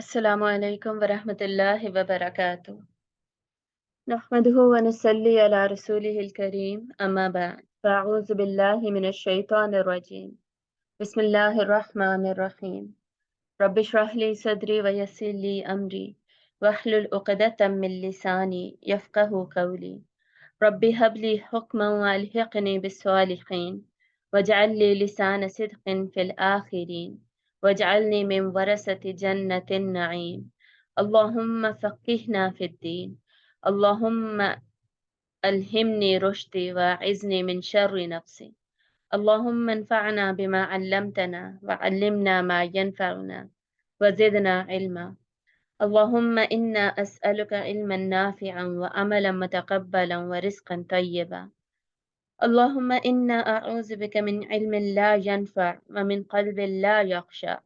السلام علیکم ورحمۃ اللہ وبرکاتہ نحمده ونصلي على رسوله الكريم أما بعد فأعوذ بالله من الشيطان الرجيم بسم الله الرحمن الرحيم رب اشرح لي صدري ويسر لي أمري واحلل عقدة من لساني يفقه قولي رب هب لي حكما والحقني بالصالحين واجعل لي لسان صدق في الآخرين واجعلني من ورثة جنة النعيم اللهم فقهنا في الدين اللهم ألهمني رشدي وأعذني من شر نفسي اللهم انفعنا بما علمتنا وعلمنا ما ينفعنا وزدنا علما اللهم إنا أسألك علما نافعا وعملا متقبلا ورزقا طيبا اللهم إنا أعوذ بك من علم لا ينفع ومن قلب لا يخشع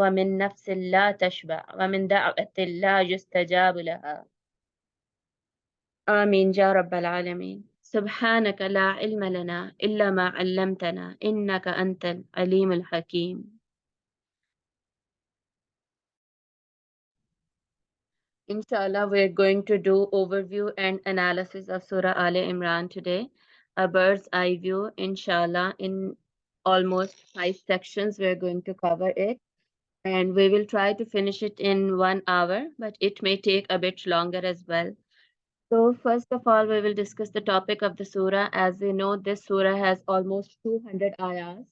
ومن نفس لا تشبع ومن دعوة لا يستجاب لها آمين يا رب العالمين سبحانك لا علم لنا إلا ما علمتنا إنك أنت العليم الحكيم. Inshallah, we're going to do overview and analysis of Surah Al Imran today. A bird's eye view, inshallah, in almost 5 sections. We're going to cover it. And we will try to finish it in 1 hour, but it may take a bit longer as well. So first of all, we will discuss the topic of the surah. As we know, this surah has almost 200 ayahs.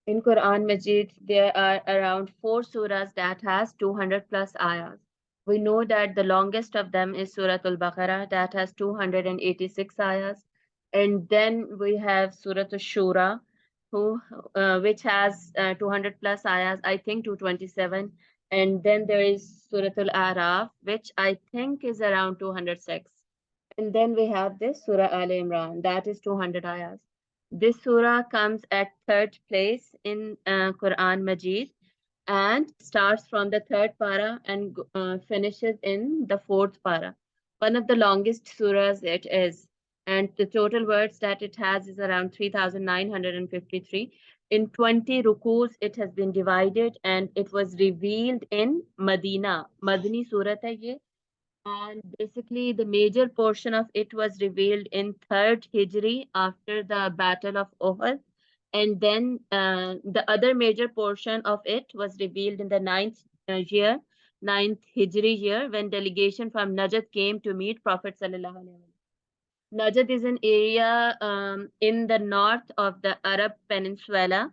In Quran Majid, there are around 4 surahs that has 200 plus ayahs. We know that the longest of them is Surah Al-Baqarah that has 286 ayahs. And then we have Surah Al-Shura, which has 200 plus ayahs, I think 227. And then there is Surah Al-Araf, which I think is around 206. And then we have this Surah Al Imran, that is 200 ayahs. This surah comes at third place in Quran Majid and starts from the third para and finishes in the fourth para. One of the longest surahs it is. And the total words that it has is around 3,953. In 20 rukus, it has been divided and it was revealed in Medina. Madani surah hai ye. And basically, the major portion of it was revealed in 3rd Hijri after the Battle of Uhud. And then the other major portion of it was revealed in the 9th Hijri year, when delegation from Najd came to meet Prophet Sallallahu Alaihi Wasallam. Najd is an area in the north of the Arab Peninsula,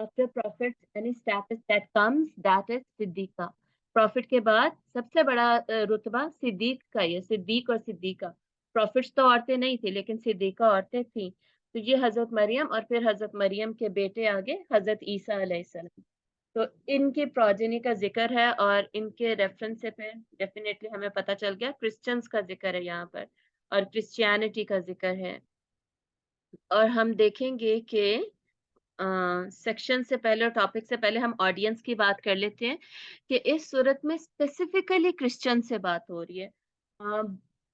After prophets, any status that comes, that is Siddiqa. Prophet کے بعد سب سے بڑا رتبہ صدیق کا ہی ہے، صدیق اور صدیقہ. Prophets تو عورتیں نہیں تھی لیکن صدیقہ عورتیں تھیں. تو یہ حضرت مریم اور پھر حضرت مریم کے بیٹے آگے حضرت عیسیٰ علیہ السلام. تو ان کی پروجنی کا ذکر ہے اور ان کے ریفرنس سے پھر ڈیفینیٹلی ہمیں پتہ چل گیا کرسچنس کا ذکر ہے یہاں پر اور کرسچینٹی کا ذکر ہے. اور ہم دیکھیں گے کہ سیکشن سے پہلے اور ٹاپک سے پہلے ہم آڈینس کی بات کر لیتے ہیں کہ اس صورت میں اسپیسیفکلی کرسچن سے بات ہو رہی ہے.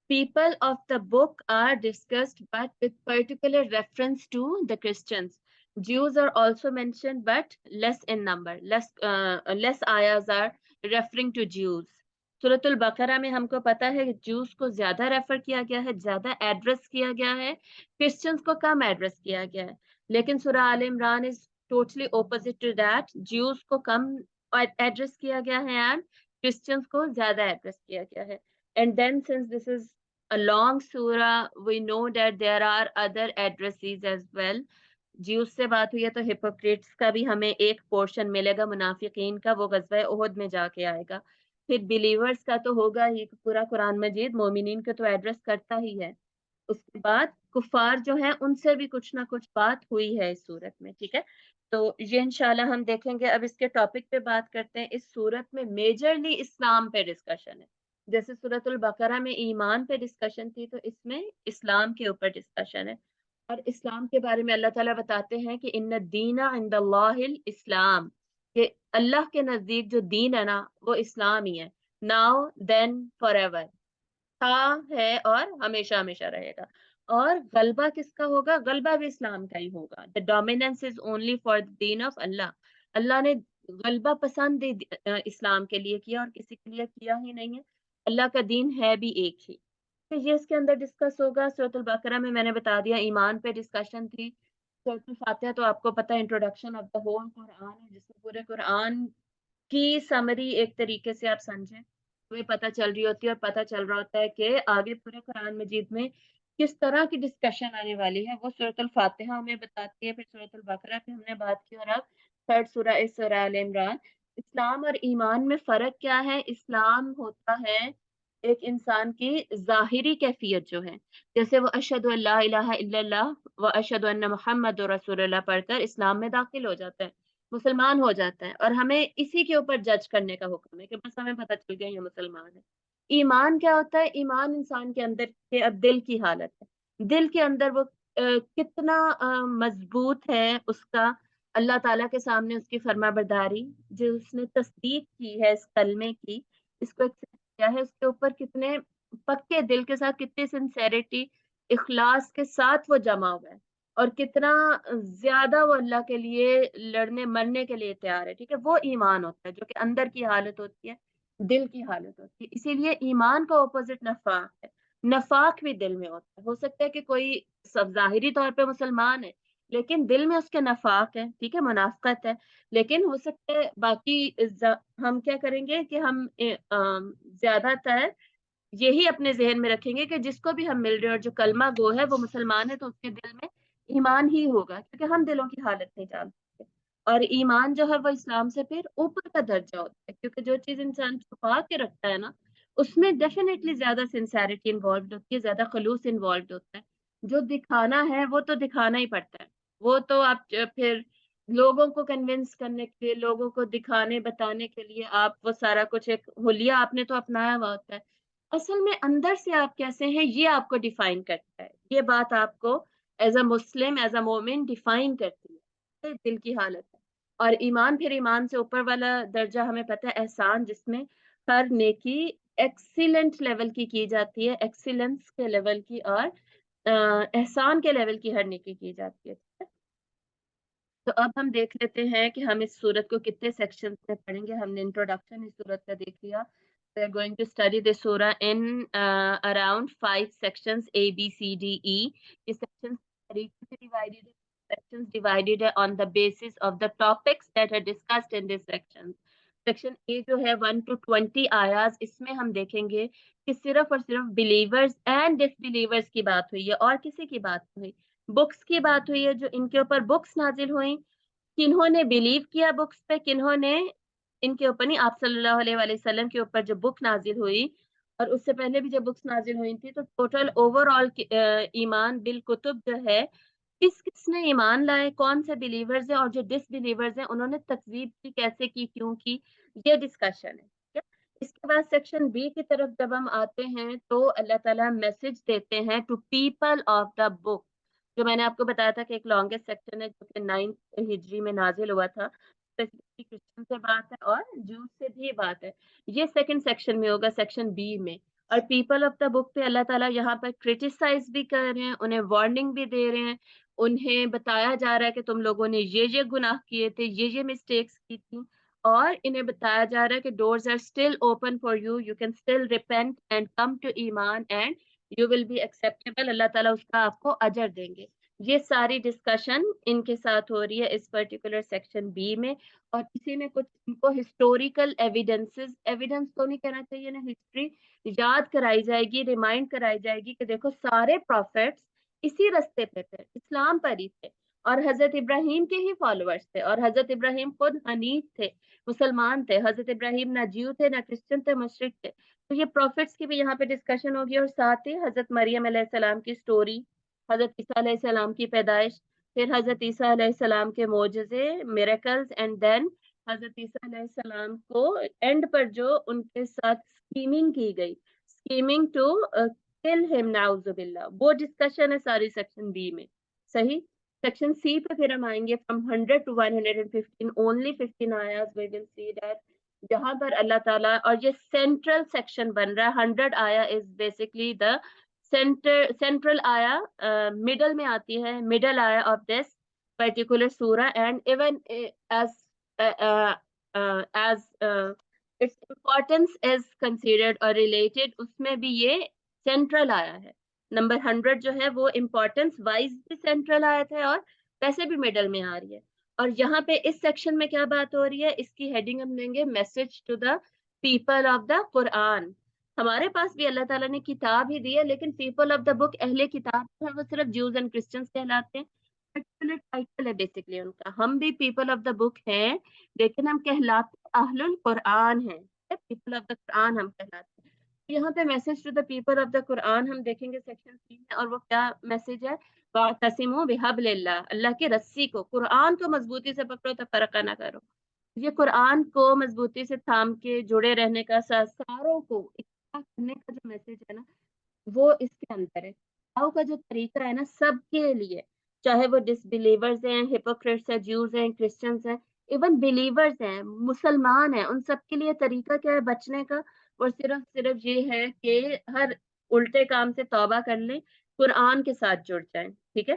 People of the book are discussed but with particular reference to the Christians. Jews are also mentioned but less in number. Less ayahs are referring to Jews. سورۃ البقرہ میں ہم کو پتا ہے کہ جوز کو زیادہ ریفر کیا گیا ہے، زیادہ ایڈریس کیا گیا ہے، کرسچنس کو کم ایڈریس کیا گیا ہے. لیکن سورہ آل عمران is totally opposite to that. Jews کو کم ایڈریس کیا گیا ہے اینڈ کرسچنس کو زیادہ ایڈریس کیا گیا ہے. And then since this is a long surah, we know that there are other addresses as well. Jews سے بات ہوئی ہے تو ہپوکریٹس کا بھی ہمیں ایک پورشن ملے گا، منافقین کا، وہ غزوہ احد میں جا کے آئے گا. پھر بلیورز کا تو ہوگا ہی، پورا قرآن مجید مومنین کو تو ایڈریس کرتا ہی ہے. اس کے بعد کفار جو ہیں ان سے بھی کچھ نہ کچھ بات ہوئی ہے اس صورت میں. ٹھیک ہے، تو یہ انشاءاللہ ہم دیکھیں گے. اب اس کے ٹاپک پہ بات کرتے ہیں. اس صورت میں میجرلی اسلام پہ ڈسکشن ہے. جیسے سورۃ البقرہ میں ایمان پہ ڈسکشن تھی تو اس میں اسلام کے اوپر ڈسکشن ہے. اور اسلام کے بارے میں اللہ تعالیٰ بتاتے ہیں کہ ان الدین عند اللہ الاسلام، کہ اللہ کے نزدیک جو دین ہے نا وہ اسلام ہی ہے. ناؤ دین فار ایور، تھا، ہے اور ہمیشہ ہمیشہ رہے گا. اور غلبہ کس کا ہوگا؟ غلبہ بھی اسلام کا ہی ہوگا. the dominance is only for the deen of اللہ. اللہ نے غلبہ پسند اسلام کے لیے کیا اور کسی کے لیے کیا ہی نہیں ہے. اللہ کا دین ہے بھی ایک ہی. تو یہ اس کے اندر ڈسکس ہوگا. سورۃ البقرہ میں نے بتا دیا ایمان پہ ڈسکشن تھی. سورۃ الفاتحہ تو آپ کو پتہ انٹروڈکشن آف دا ہول قرآن ہے، جس میں پورے قرآن کی سمری ایک طریقے سے آپ سمجھیں ہمیں پتہ چل رہی ہوتی ہے، اور پتہ چل رہا ہوتا ہے کہ آگے پورے قرآن مجید میں کس طرح کی ڈسکشن آنے والی ہے. وہ سورۃ الفاتحہ ہمیں بتاتی ہے. پھر سورۃ البقرہ پہ ہم نے بات کی. اور اب تھرڈ سورہ اس سورہ آل عمران. اسلام اور ایمان میں فرق کیا ہے؟ اسلام ہوتا ہے ایک انسان کی ظاہری کیفیت جو ہے، جیسے وہ اشہد ان لا الہ الا اللہ و اشہد ان محمد رسول اللہ پڑھ کر اسلام میں داخل ہو جاتا ہے، مسلمان ہو جاتا ہے. اور ہمیں اسی کے اوپر جج کرنے کا حکم ہے کہ بس ہمیں پتہ چل گیا یہ مسلمان ہے. ایمان کیا ہوتا ہے؟ ایمان انسان کے اندر کے اب دل کی حالت ہے. دل کے اندر وہ کتنا مضبوط ہے اس کا اللہ تعالیٰ کے سامنے اس کی فرما برداری، جو اس نے تصدیق کی ہے اس کلمے کی، اس کو ایکسپٹ کیا ہے، اس کے اوپر کتنے پکے دل کے ساتھ، کتنی سنسیریٹی، اخلاص کے ساتھ وہ جمع ہوا ہے، اور کتنا زیادہ وہ اللہ کے لیے لڑنے مرنے کے لیے تیار ہے. ٹھیک ہے، وہ ایمان ہوتا ہے جو کہ اندر کی حالت ہوتی ہے، دل کی حالت ہوتی ہے. اسی لیے ایمان کا اپوزٹ نفاق ہے. نفاق بھی دل میں ہوتا ہے. ہو سکتا ہے کہ کوئی سب ظاہری طور پہ مسلمان ہے لیکن دل میں اس کے نفاق ہے، ٹھیک ہے، منافقت ہے. لیکن ہو سکتا ہے باقی ہم کیا کریں گے کہ ہم زیادہ تر یہی اپنے ذہن میں رکھیں گے کہ جس کو بھی ہم مل رہے ہیں اور جو کلمہ گو ہے وہ مسلمان ہے تو اس کے دل میں ایمان ہی ہوگا، کیونکہ ہم دلوں کی حالت نہیں جانتے. اور ایمان جو ہے وہ اسلام سے پھر اوپر کا درجہ ہوتا ہے، کیونکہ جو چیز انسان چھپا کے رکھتا ہے نا اس میں ڈیفینیٹلی زیادہ سنسیریٹی انوالوڈ ہوتی ہے، زیادہ خلوص انوالوڈ ہوتا ہے. جو دکھانا ہے وہ تو دکھانا ہی پڑتا ہے. وہ تو آپ پھر لوگوں کو کنونس کرنے کے لیے، لوگوں کو دکھانے بتانے کے لیے آپ وہ سارا کچھ ایک حلیہ آپ نے تو اپنایا ہوا ہوتا ہے. اصل میں اندر سے آپ کیسے ہیں یہ آپ کو ڈیفائن کرتا ہے. یہ بات آپ کو as a Muslim, as a مومن ڈیفائن کرتی ہے، دل کی حالت ہے. اور ایمان، پھر ایمان سے اوپر والا درجہ ہمیں پتہ ہے احسان، جس میں ہر نیکی ایکسیلنٹ لیول کی جاتی ہے، ایکسیلنس کے لیول کی، اور احسان کے لیول کی ہر نیکی کی جاتی ہے. تو اب ہم دیکھ لیتے ہیں کہ ہم اس صورت کو کتنے سیکشن میں پڑھیں گے. ہم نے انٹروڈکشن اس صورت کا دیکھ لیا. We are going to study this surah in around 5 sections A, B, C, D, E. یہ sections divided on the basis of the topics that are discussed in this section. Section A جو ہے 1 to 20 آیات، اس میں ہم دیکھیں گے کہ صرف اور صرف believers and disbelievers کی بات ہوئی ہے، اور کسی کی بات ہوئی. بکس کی بات ہوئی ہے، جو ان کے اوپر بکس نازل ہوئیں، کنہوں نے بلیو کیا بکس پہ، کنہوں نے ان کے اوپر نہیں, آپ صلی اللہ علیہ وآلہ وسلم کے اوپر جو بک نازل ہوئی اور اس سے پہلے بھی جب بکس نازل ہوئی تھی, تو ٹوٹل اوور آل ایمان بالکتب جو ہے, کس کس نے ایمان لائے, کون سے بلیورز ہیں, اور جو ڈس بلیورز ہیں انہوں نے تکذیب کی, کیسے کی, کیوں کی, یہ ڈسکشن ہے. اس کے بعد سیکشن بی کی طرف جب ہم آتے ہیں تو اللہ تعالیٰ میسج دیتے ہیں ٹو پیپل آف دا بک, جو میں نے آپ کو بتایا تھا کہ ایک لانگیسٹ سیکشن ہے جو کہ 9 ہجری میں نازل ہوا تھا. کرسچن سے بات ہے اور جوز سے بھی بات ہے. یہ سیکنڈ سیکشن میں ہوگا, سیکشن بی میں. اور پیپل آف دا بک پہ اللہ تعالیٰ یہاں پر کرٹیسائز بھی کر رہے ہیں, انہیں وارننگ بھی دے رہے ہیں, انہیں بتایا جا رہا ہے کہ تم لوگوں نے یہ گناہ کیے تھے, یہ مسٹیکس کی تھی, اور انہیں بتایا جا رہا ہے کہ doors are still open for you, you can still repent and come to ایمان and you will be acceptable, اللہ تعالیٰ اس کا آپ کو اجر دیں گے. یہ ساری ڈسکشن ان کے ساتھ ہو رہی ہے اس پرٹیکولر سیکشن بی میں. اور اسی میں کچھ ان کو ہسٹوریکل ایویڈنس تو نہیں کہنا چاہیے نا, ہسٹری یاد کرائی جائے گی, ریمائنڈ کرائی جائے گی کہ دیکھو سارے پروفیٹس اسی رستے پہ تھے, اسلام پر ہی تھے, اور حضرت ابراہیم کے ہی فالوورز تھے, اور حضرت ابراہیم خود حنیف تھے, مسلمان تھے. حضرت ابراہیم نہ جیو تھے, نہ کرسچن تھے, مشرک تھے. تو یہ پروفیٹس کی بھی یہاں پہ ڈسکشن ہوگی, اور ساتھ ہی حضرت مریم علیہ السلام کی سٹوری, حضرت عیسیٰ علیہ السلام کی پیدائش, پھر حضرت عیسیٰ علیہ السلام کے معجزے, میریکلز, اینڈ دین حضرت عیسیٰ علیہ السلام کو اینڈ پر جو ان کے ساتھ اسکیمنگ کی گئی, اسکیمنگ ٹو کل ہم نعوذ باللہ, وہ ڈسکشن ہے ساری سیکشن بی میں. صحیح. سیکشن سی پہ پھر ہم آئیں گے from 100 to 115, only 15 آیاز we will see that, جہاں پر اللہ تعالیٰ, اور یہ سینٹرل سیکشن بن رہا ہے. 100 آیا از بیسکلی دا سینٹرل آیا, مڈل میں آتی ہے, مڈل آیا of this particular surah, and even as its importance is considered or related, اس میں بھی یہ سینٹرل آیا ہے. نمبر 100 جو ہے وہ امپورٹنس وائز بھی سینٹرل آیا ہے, اور ویسے بھی مڈل میں آ رہی ہے. اور یہاں پہ اس سیکشن میں کیا بات ہو رہی ہے, اس کی ہیڈنگ ہم دیں گے message to the people of the قرآن. ہمارے پاس بھی اللہ تعالیٰ نے کتاب ہی دی ہے, لیکن پیپل آف دا بک, اہل کتاب جو ہے وہ صرف جوز اینڈ کرسچنس کہلاتے ہیں. ٹائٹل ہے بیسکلی ان کا. ہم بھی پیپل آف دا بک ہیں, لیکن ہم کہلاتے اہل القرآن ہیں, پیپل آف دا قرآن ہم کہلاتے ہیں. یہاں پہ message to the people of the قرآن ہم دیکھیں گے سیکشن 3 میں, اور وہ کیا میسج ہے, وَاعْتَصِمُوا بِحَبْلِ اللَّهِ, اللہ کی رسی کو, قرآن کو مضبوطی سے پکڑو, تفرقہ نہ کرو. یہ قرآن کو مضبوطی سے تھام کے جڑے رہنے کا, ساروں کو اکٹھا کرنے کا جو میسج ہے نا, وہ اس کے اندر ہے. کا جو طریقہ ہے نا سب کے لیے, چاہے وہ ڈس بلیورز ہیں, ہپوکریٹس ہیں, جوز ہیں, کرسچنس ہیں, ایون بلیورز ہیں, مسلمان ہیں, ان سب کے لیے طریقہ کیا ہے بچنے کا, اور صرف یہ ہے کہ ہر الٹے کام سے توبہ کر لیں, قرآن کے ساتھ جڑ جائیں. ٹھیک ہے.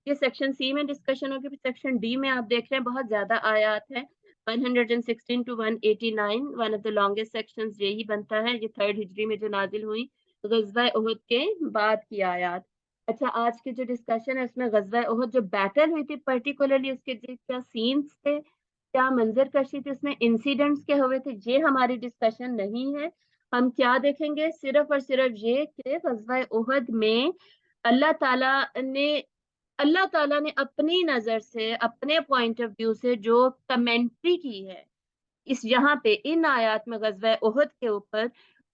یہ سیکشن سی میں ڈسکشن ہوگی. پھر سیکشن ڈی میں آپ دیکھ رہے ہیں بہت زیادہ آیات ہیں, 116 to 189, one of the longest sections یہی بنتا ہے. یہ 3rd ہجری میں جو نازل ہوئی, غزوہ احد کے بعد کی آیات. اچھا, آج کی جو ڈسکشن ہے اس میں غزوہ احد جو بیٹل ہوئی تھی پرٹیکولرلی, اس کے کیا سینس تھے, کیا منظر کشی تھی, اس میں انسیڈنٹس کیا ہوئے تھے, یہ ہماری ڈسکشن نہیں ہے. ہم کیا دیکھیں گے, صرف اور صرف یہ کہ غزوہ احد میں اللہ تعالیٰ نے اپنی نظر سے, اپنے پوائنٹ آف ویو سے جو کمنٹری کی ہے اس یہاں پہ ان آیات میں غزوہ احد کے اوپر,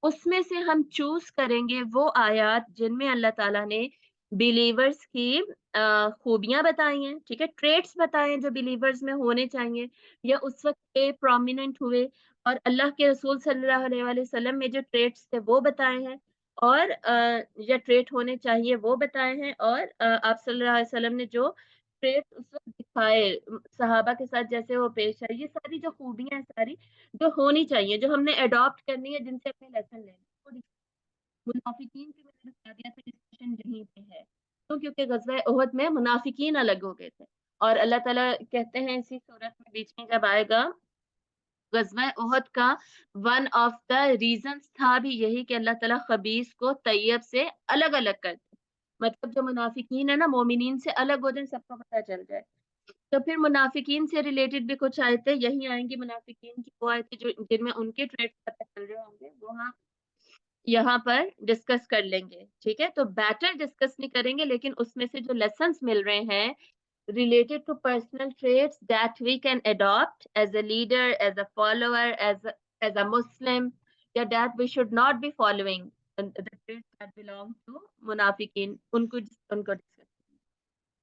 اس میں سے ہم چوز کریں گے وہ آیات جن میں اللہ تعالیٰ نے بلیورز کی خوبیاں بتائی ہیں. ٹھیک ہے. ٹریٹس بتائے ہیں جو بلیورز میں ہونے چاہیے, یا اس وقت پہ پرومیننٹ ہوئے, اور اللہ کے رسول صلی اللہ علیہ وآلہ وسلم میں جو ٹریٹس تھے وہ بتائے ہیں, اور یا ٹریٹ ہونے چاہیے وہ بتائے ہیں, اور آپ صلی اللہ علیہ وسلم نے جو ٹریٹ اس وقت دکھائے صحابہ کے ساتھ جیسے وہ پیش آئے, یہ ساری جو خوبیاں ہیں ساری جو ہونی چاہیے, جو ہم نے اڈاپٹ کرنی ہے, جن سے اپنے لیسن لینا. منافقین کی میں نے بتا دیا تھا ڈسکشن یہیں پہ ہے, کیونکہ غزوہ احد میں منافقین الگ ہو گئے تھے, اور اللہ تعالیٰ کہتے ہیں اسی صورت میں بیچ میں جب آئے گا غزوہ احد کا, ون آف دا ریزنز تھا بھی یہی کہ اللہ تعالیٰ خبیث کو طیب سے الگ الگ کرتے, مطلب جو منافقین ہے نا مومنین سے الگ ہو جائیں, سب کو پتہ چل جائے. تو پھر منافقین سے ریلیٹڈ بھی کچھ آیتیں یہی آئیں گی, منافقین کی وہ آیتیں جن میں ان کے ٹریڈ پتہ چل رہے ہوں گے, وہاں یہاں پر ڈسکس کر لیں گے. ٹھیک ہے. تو بیٹر ڈسکس نہیں کریں گے, لیکن اس میں سے جو لیسنس مل رہے ہیں related to personal traits that we can adopt as a leader, as a follower, as a Muslim, yeah, that we should not be following the traits that belong to munafiqin, unko discuss.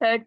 3rd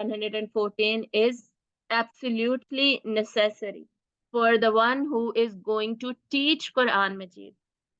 114 is absolutely necessary for the one who is going to teach Quran Majid.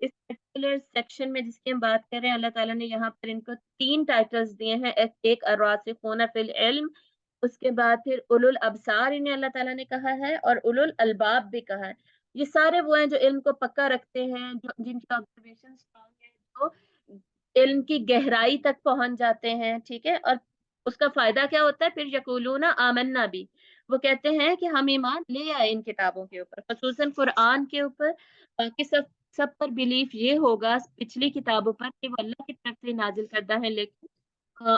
اس particular section میں جس کی ہم بات کر رہے ہیں، اللہ تعالیٰ نے یہاں پر ان کو 3 ٹائٹلز دیے ہیں. ایک الراسخون فی العلم، اس کے بعد پھر اولو الابصار انہیں اللہ تعالیٰ نے کہا ہے، اور اولو الالباب بھی کہا ہے. یہ سارے وہ ہیں جو علم کو پکا رکھتے ہیں، جن کی آبزرویشن اسٹرانگ ہے، جو علم کی گہرائی تک پہنچ جاتے ہیں. ٹھیک ہے، اور اس کا فائدہ کیا ہوتا ہے پھر؟ یقولون آمنا بھی، وہ کہتے ہیں کہ ہم ایمان لے آئے ان کتابوں کے اوپر، خصوصاً قرآن کے اوپر. باقی سب پر بلیف یہ ہوگا پچھلی کتابوں پر کہ وہ اللہ کی طرف سے نازل کردہ ہے، لیکن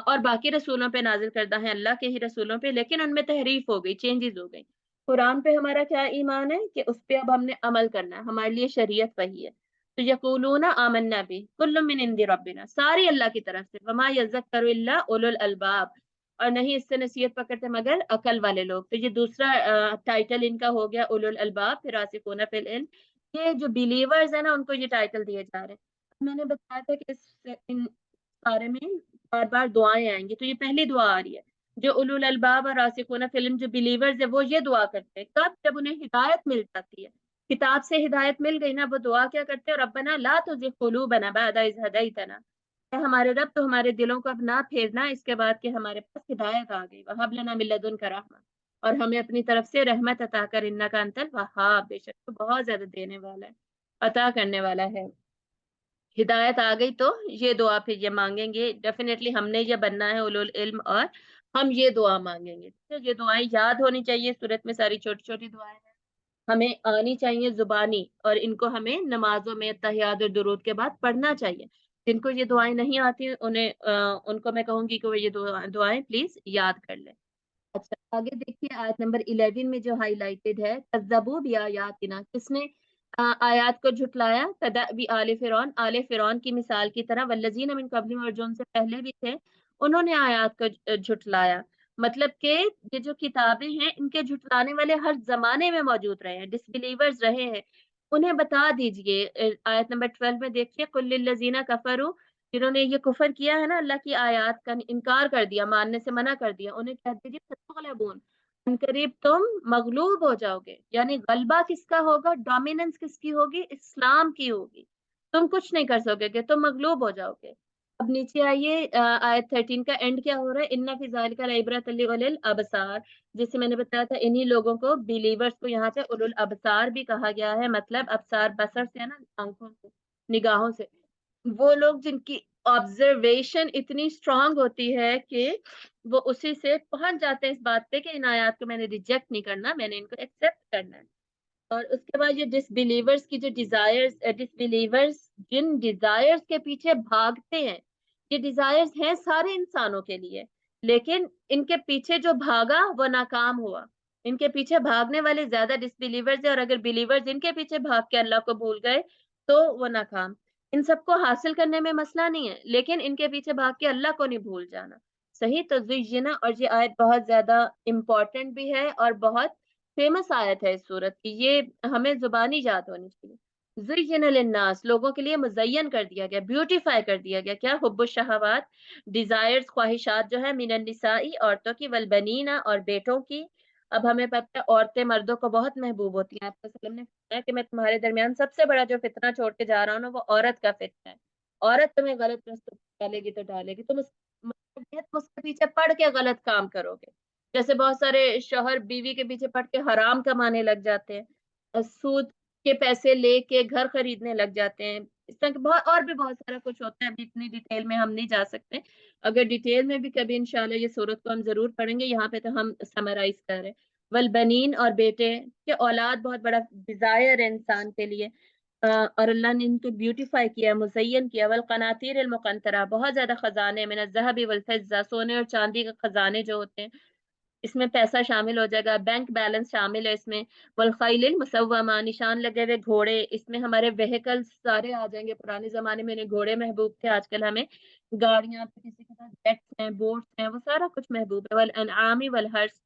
اور باقی رسولوں پہ نازل کردہ ہیں، اللہ کے ہی رسولوں پہ، لیکن ان میں تحریف ہو گئی، چینجز ہو گئی. قرآن پہ ہمارا کیا ایمان ہے کہ اس پہ اب ہم نے عمل کرنا ہے، ہمارے لیے شریعت وہی ہے. تو یقولون آمنا بھی کل من عند ربنا، ساری اللہ کی طرف سے. وما یذکر الا اولو الالباب، اور نہیں اس سے نصیحت پکڑتے مگر عقل والے لوگ. تو یہ دوسرا ٹائٹل ان کا ہو گیا اولو الالباب، پھر راسخون فی العلم. یہ جو بلیورز ہیں نا، ان کو یہ ٹائٹل دیے جا رہے ہیں. میں نے بتایا تھا کہ ان بارے میں بار بار دعائیں آئیں گی، تو یہ پہلی دعا آ رہی ہے. جو اولو الالباب اور راسخون فی العلم جو بلیورز ہیں، وہ یہ دعا کرتے ہیں کب؟ جب انہیں ہدایت مل جاتی ہے، کتاب سے ہدایت مل گئی نا، وہ دعا کیا کرتے ہیں؟ ربنا لا تزغ قلوبنا بعد اذ ہدیتنا، اے ہمارے رب تو ہمارے دلوں کو اب نہ پھیرنا اس کے بعد کہ ہمارے پاس ہدایت آ گئی. وہب لنا من لدنک رحمہ، اور ہمیں اپنی طرف سے رحمت عطا کر، انک انت الوہاب، بے شک تو بہت زیادہ دینے والا ہے، عطا کرنے والا ہے. ہدایت آ گئی تو یہ دعا پھر یہ مانگیں گے. ڈیفینیٹلی ہم نے یہ بننا ہے اولو العلم، اور ہم یہ دعا مانگیں گے. یہ دعائیں یاد ہونی چاہیے، صورت میں ساری چھوٹی چھوٹی دعائیں ہیں، ہمیں آنی چاہیے زبانی، اور ان کو ہمیں نمازوں میں تحیات اور درود کے بعد پڑھنا چاہیے. جن کو یہ دعائیں نہیں آتی ان کو میں کہوں گی کہ وہ یہ دعائیں پلیز یاد کر لیں. اچھا آگے دیکھیے، آیت نمبر 11 میں جو ہائی لائٹڈ ہے، کذبوا بآیاتنا، کس نے آیات کو جھٹلایا؟ کدأب آل فرعون، آل فرعون کی مثال کی طرح، والذین من قبلہم، اور جو ان سے پہلے بھی تھے انہوں نے آیات کو جھٹلایا. مطلب کہ یہ جو کتابیں ہیں ان کے جھٹلانے والے ہر زمانے میں موجود رہے ہیں، ڈس بلیورز رہے ہیں. انہیں بتا دیجئے، آیت نمبر 12 میں دیکھیے، قل للذین کفروا، جنہوں نے یہ کفر کیا ہے نا، اللہ کی آیات کا انکار کر دیا، ماننے سے منع کر دیا، انہیں کہہ دیجیے ستغلبون، ان قریب تم مغلوب ہو جاؤ گے. یعنی غلبہ کس کا ہوگا؟ ڈومیننس کس کی ہوگی؟ اسلام کی ہوگی. تم کچھ نہیں کر سکو گے، تم مغلوب ہو جاؤ گے. اب نیچے آئیے، آیت 13 کا اینڈ کیا ہو رہا ہے؟ ان فی ذلک لعبرۃ لاولی الابصار، جسے میں نے بتایا تھا انہی لوگوں کو، بلیورز کو یہاں پہ اولو الابصار بھی کہا گیا ہے. مطلب ابصار بصر سے ہے نا، آنکھوں سے، نگاہوں سے. وہ لوگ جن کی آبزرویشن اتنی اسٹرانگ ہوتی ہے کہ وہ اسی سے پہنچ جاتے ہیں اس بات پہ کہ ان آیات کو میں نے ریجیکٹ نہیں کرنا، میں نے ان کو ایکسیپٹ کرنا ہے. اور اس کے بعد یہ ڈس بلیورز کی جو ڈس بلیورز جن ڈیزائرز کے پیچھے بھاگتے ہیں، یہ ڈیزائرز ہیں سارے انسانوں کے لیے، لیکن ان کے پیچھے جو بھاگا وہ ناکام ہوا. ان کے پیچھے بھاگنے والے زیادہ ڈس بلیورز ہیں، اور اگر بلیورز ان کے پیچھے بھاگ کے اللہ کو بھول گئے تو وہ ناکام. ان سب کو حاصل کرنے میں مسئلہ نہیں ہے، لیکن ان کے پیچھے بھاگ کے اللہ کو نہیں بھول جانا. صحیح. تو زینا، اور یہ آیت بہت زیادہ امپورٹنٹ بھی ہے اور بہت فیمس آیت ہے اس صورت کی، یہ ہمیں زبانی یاد ہونی چاہیے. زین للناس، لوگوں کے لیے مزین کر دیا گیا، بیوٹیفائی کر دیا گیا. کیا؟ حب الشہوات، ڈیزائرز، خواہشات جو ہے، من النساء، عورتوں کی، والبنین، اور بیٹوں کی. اب ہمیں پتہ ہے عورتیں مردوں کو بہت محبوب ہوتی ہیں. آپ کو وسلم نے فرمایا کہ میں تمہارے درمیان سب سے بڑا جو فتنہ چھوڑ کے جا رہا ہوں نا، وہ عورت کا فتنہ ہے. عورت تمہیں غلط رستوں پہ ڈالے گی تو ڈالے گی، تم اس کے پیچھے پڑھ کے غلط کام کرو گے. جیسے بہت سارے شوہر بیوی کے پیچھے پڑھ کے حرام کمانے لگ جاتے ہیں، سود کے پیسے لے کے گھر خریدنے لگ جاتے ہیں. اس طرح کے بہت اور بھی بہت سارا کچھ ہوتا ہے، ابھی اتنی ڈیٹیل میں ہم نہیں جا سکتے. اگر ڈیٹیل میں بھی کبھی انشاءاللہ یہ صورت کو ہم ضرور پڑھیں گے، یہاں پہ تو ہم سمرائز کر رہے ہیں. والبنین، اور بیٹے کہ اولاد بہت بڑا ڈیزائر ہے انسان کے لیے، اور اللہ نے ان کو بیوٹیفائی کیا، مزین کیا. والقناطیر المقنطرہ، بہت زیادہ خزانے، من الذهب والفضہ، سونے اور چاندی کے خزانے جو ہوتے ہیں، اس میں پیسہ شامل ہو جائے گا، بینک بیلنس شامل ہے اس میں. والخیل المسومہ، نشان لگے ہوئے گھوڑے، اس میں ہمارے وہیکلز سارے آ جائیں گے. پرانے زمانے میں گھوڑے محبوب تھے، آج کل ہمیں گاڑیاں، کسی کے پاس جیٹس ہیں، بوٹس ہیں، وہ سارا کچھ محبوب ہے. والانعام والحرث،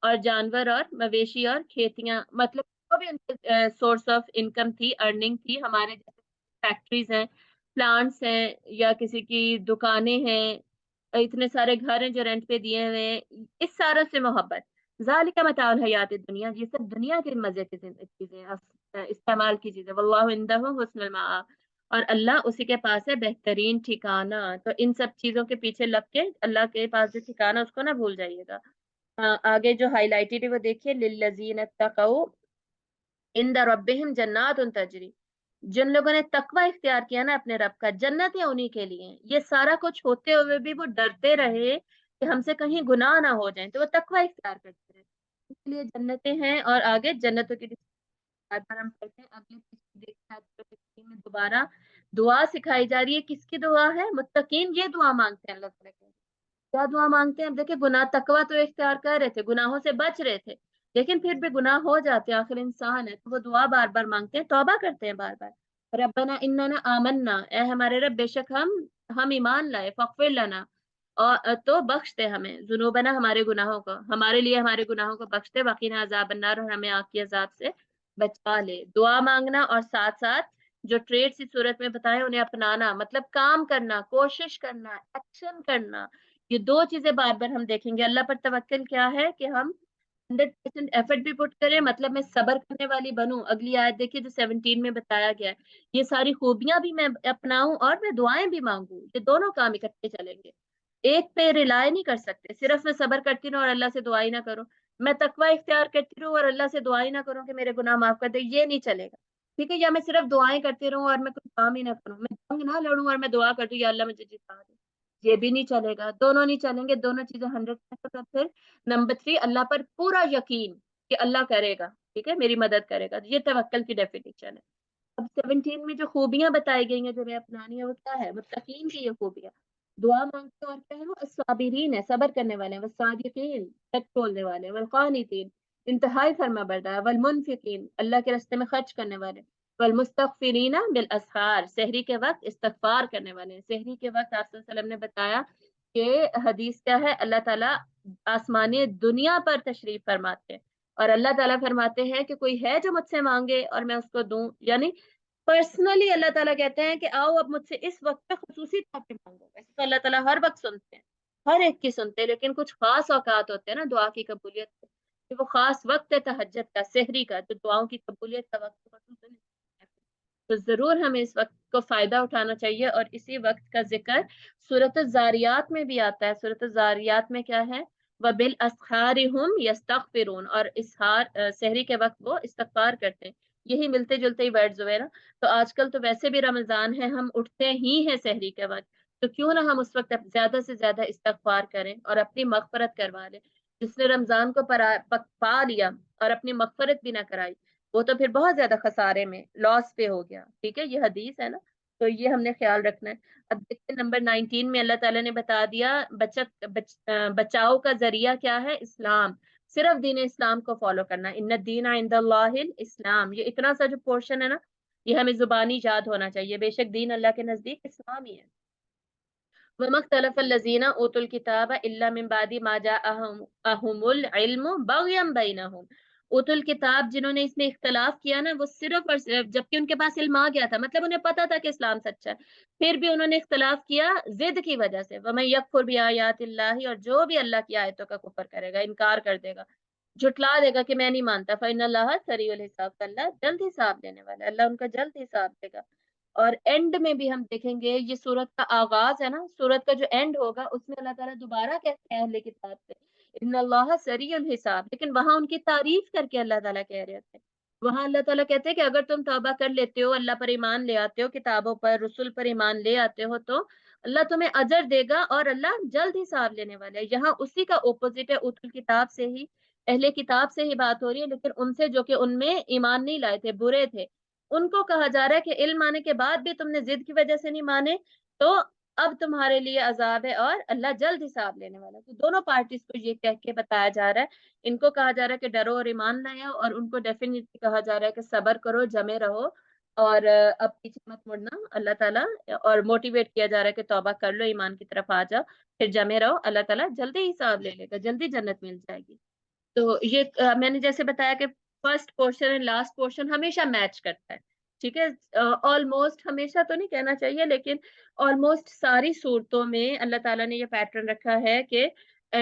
اور جانور اور مویشی اور کھیتیاں، مطلب وہ بھی ان کے سورس آف انکم تھی، ارننگ تھی. ہمارے جیسے فیکٹریز ہیں، پلانٹس ہیں، یا کسی کی دکانیں ہیں، اتنے سارے گھر ہیں جو رینٹ پہ دیے ہوئے ہیں، اس سارے سے محبت. ذالک متاع الحیات الدنیا، یہ سب دنیا کے مزے کی چیزیں، استعمال کی چیزیں. واللہ عندہ حسن المآب، اور اللہ اسی کے پاس ہے بہترین ٹھکانہ. تو ان سب چیزوں کے پیچھے لگ کے اللہ کے پاس جو ٹھکانہ اس کو نہ بھول جائیے گا. آگے جو ہائی لائٹڈ ہے وہ دیکھیے للذین اتقوا عند ربہم جنات تجری. جن لوگوں نے تقوی اختیار کیا نا اپنے رب کا، جنتیں انہی کے لیے ہیں. یہ سارا کچھ ہوتے ہوئے بھی وہ ڈرتے رہے کہ ہم سے کہیں گناہ نہ ہو جائیں، تو وہ تقوی اختیار کرتے رہے، اس لیے جنتیں ہیں. اور آگے جنتوں کی بار بار ہم پڑھتے ہیں اگلے میں دوبارہ دعا سکھائی جا رہی ہے. کس کی دعا ہے؟ متقین یہ دعا مانگتے ہیں اللہ تعالیٰ کے. کیا دعا مانگتے ہیں؟ اب دیکھیں گناہ تقوی تو اختیار کر رہے تھے، گناہوں سے بچ رہے تھے، لیکن پھر بھی گناہ ہو جاتے، آخر انسان ہے، تو وہ دعا بار بار مانگتے ہیں، توبہ کرتے ہیں بار بار. ربنا اننا آمنا، اے ہمارے رب بے شک ہم ایمان لائے، فاغفر لنا، اور تو بخش دے ہمیں، ذنوبنا ہمارے گناہوں کو، ہمارے لیے ہمارے گناہوں کو بخش دے، وقنا عذاب النار، اور ہمیں آگ کی عذاب سے بچا لے. دعا مانگنا اور ساتھ ساتھ جو ٹریڈ اس صورت میں بتائے انہیں اپنانا، مطلب کام کرنا، کوشش کرنا، ایکشن کرنا. یہ دو چیزیں بار بار ہم دیکھیں گے. اللہ پر توکل کیا ہے کہ ہم 100% ایفرٹ بھی پٹ کریں، مطلب میں صبر کرنے والی بنوں. اگلی آیت دیکھیے جو 17 میں بتایا گیا ہے، یہ ساری خوبیاں بھی میں اپناؤں اور میں دعائیں بھی مانگوں. یہ دونوں کام اکٹھے چلیں گے. ایک پہ ریلائے نہیں کر سکتے، صرف میں صبر کرتی رہوں اور اللہ سے دعائی نہ کروں، میں تقوی اختیار کرتی رہوں اور اللہ سے دعائی نہ کروں کہ میرے گناہ معاف کر دے، یہ نہیں چلے گا. ٹھیک ہے؟ یا میں صرف دعائیں کرتی رہوں اور میں کوئی کام ہی نہ کروں، میں جنگ نہ لڑوں اور میں دعا کر دوں یا اللہ مجھے جتا دے، یہ بھی نہیں چلے گا. دونوں نہیں چلیں گے، دونوں چیزیں 100%. پھر نمبر 3 اللہ پر پورا یقین کہ اللہ کرے گا، ٹھیک ہے، میری مدد کرے گا. یہ توکل کی ڈیفینیشن ہے. اب 17 میں جو خوبیاں بتائی گئی ہیں جو میں اپنانی ہے وہ کیا ہے؟ متقین کی یہ خوبیاں. دعا مانگتے اور کیا ہے؟ وہ الصابرین ہے، صبر کرنے والے ہیں، والصادقین سچ بولنے والے ہیں، والقانتین انتہائی فرما بردار، والمنفقین اللہ کے راستے میں خرچ کرنے والے، والمستغفرین بالاسحار سحری کے وقت استغفار کرنے والے ہیں. سحری کے وقت آپ صلی اللہ علیہ وسلم نے بتایا کہ حدیث کیا ہے، اللہ تعالیٰ آسمانی دنیا پر تشریف فرماتے ہیں اور اللہ تعالیٰ فرماتے ہیں کہ کوئی ہے جو مجھ سے مانگے اور میں اس کو دوں. یعنی پرسنلی اللہ تعالیٰ کہتے ہیں کہ آؤ اب مجھ سے اس وقت پہ خصوصی طور پہ مانگو. ویسے تو اللہ تعالیٰ ہر وقت سنتے ہیں، ہر ایک کی سنتے ہیں، لیکن کچھ خاص اوقات ہوتے ہیں نا دعا کی قبولیت کے، کہ وہ خاص وقت ہے تہجد کا، سحری کا، جو دعاؤں کی قبولیت کا وقت خصوصاً. تو ضرور ہمیں اس وقت کو فائدہ اٹھانا چاہیے. اور اسی وقت کا ذکر سورۃ الزاریات میں بھی آتا ہے. سورۃ الزاریات میں کیا ہے؟ وَبِالْأَسْحَارِ هُمْ يَسْتَغْفِرُونَ، اور اسحار سحری کے وقت وہ استغفار کرتے ہیں. یہی ملتے جلتے ہی ورڈز ہوئے نا. تو آج کل تو ویسے بھی رمضان ہے، ہم اٹھتے ہی ہیں سحری کے وقت، تو کیوں نہ ہم اس وقت زیادہ سے زیادہ استغفار کریں اور اپنی مغفرت کروا لیں. جس نے رمضان کو پا لیا اور اپنی مغفرت بھی نہ کرائی، وہ تو پھر بہت زیادہ خسارے میں، لاس پہ ہو گیا. ٹھیک ہے، یہ حدیث ہے نا، تو یہ ہم نے خیال رکھنا ہے. اب دیکھتے نمبر 19 میں اللہ تعالیٰ نے بتا دیا بچاؤ کا ذریعہ کیا ہے؟ اسلام. صرف دین اسلام کو فالو کرنا. ان الدین عند اللہ الاسلام، یہ اتنا سا جو پورشن ہے نا، یہ ہمیں زبانی یاد ہونا چاہیے. بے شک دین اللہ کے نزدیک اسلام ہی ہے. وَمَا اخْتَلَفَ الَّذِينَ أُوتُوا الْكِتَابَ إِلَّا مِن بَعْدِ مَا جَاءَهُمُ الْعِلْمُ بَغْيًا بَيْنَهُمْ. اوت الکتاب جنہوں نے اس میں اختلاف کیا نا، وہ صرف اور صرف جبکہ ان کے پاس علم آ گیا تھا، مطلب انہیں پتا تھا کہ اسلام سچا ہے، پھر بھی انہوں نے اختلاف کیا ضد کی وجہ سے. وَمَن يَكْفُرْ بِآيَاتِ اللَّهِ، اور جو بھی اللہ کی آیتوں کا کفر کرے گا، انکار کر دے گا، جھٹلا دے گا کہ میں نہیں مانتا، فَإِنَّ اللَّهَ سَرِيعُ الْحِسَابِ، اللہ جلد حساب لینے والا ہے، اللہ ان کا جلد حساب دے گا. اور اینڈ میں بھی ہم دیکھیں گے، یہ سورت کا آغاز ہے نا، سورت کا جو اینڈ ہوگا اس میں اللہ تعالیٰ دوبارہ کہتے ہیں اہل کتاب سے ان اللہ سریع الحساب، لیکن وہاں ان کی تعریف کر کے اللہ تعالیٰ کہہ رہے تھے. وہاں اللہ تعالیٰ کہتے ہیں کہ اگر تم توبہ کر لیتے ہو، اللہ پر ایمان لے آتے ہو، کتابوں پر، رسول پر ایمان لے آتے ہو، تو اللہ تمہیں اجر دے گا اور اللہ جلد حساب لینے والا ہے. یہاں اسی کا اپوزٹ ہے، اوت الکتاب سے ہی، اہل کتاب سے ہی بات ہو رہی ہے، لیکن ان سے جو کہ ان میں ایمان نہیں لائے تھے، برے تھے، ان کو کہا جا رہا ہے کہ علم آنے کے بعد بھی تم نے ضد کی وجہ سے نہیں مانے، تو اب تمہارے لیے عذاب ہے اور اللہ جلد حساب لینے والا ہے. تو دونوں پارٹیز کو یہ کہہ کے بتایا جا رہا ہے، ان کو کہا جا رہا ہے کہ ڈرو اور ایمان لائے، اور ان کو ڈیفینیٹلی کہا جا رہا ہے کہ صبر کرو، جمے رہو، اور اب پیچھے مت مڑنا اللہ تعالیٰ، اور موٹیویٹ کیا جا رہا ہے کہ توبہ کر لو، ایمان کی طرف آ جاؤ، پھر جمے رہو، اللہ تعالیٰ جلدی حساب لے لے گا، جلدی جنت مل جائے گی. تو یہ میں نے جیسے بتایا کہ فرسٹ پورشن اور لاسٹ پورشن ہمیشہ میچ کرتا ہے. ٹھیک ہے، آلموسٹ، ہمیشہ تو نہیں کہنا چاہیے لیکن آلموسٹ ساری صورتوں میں اللہ تعالیٰ نے یہ پیٹرن رکھا ہے کہ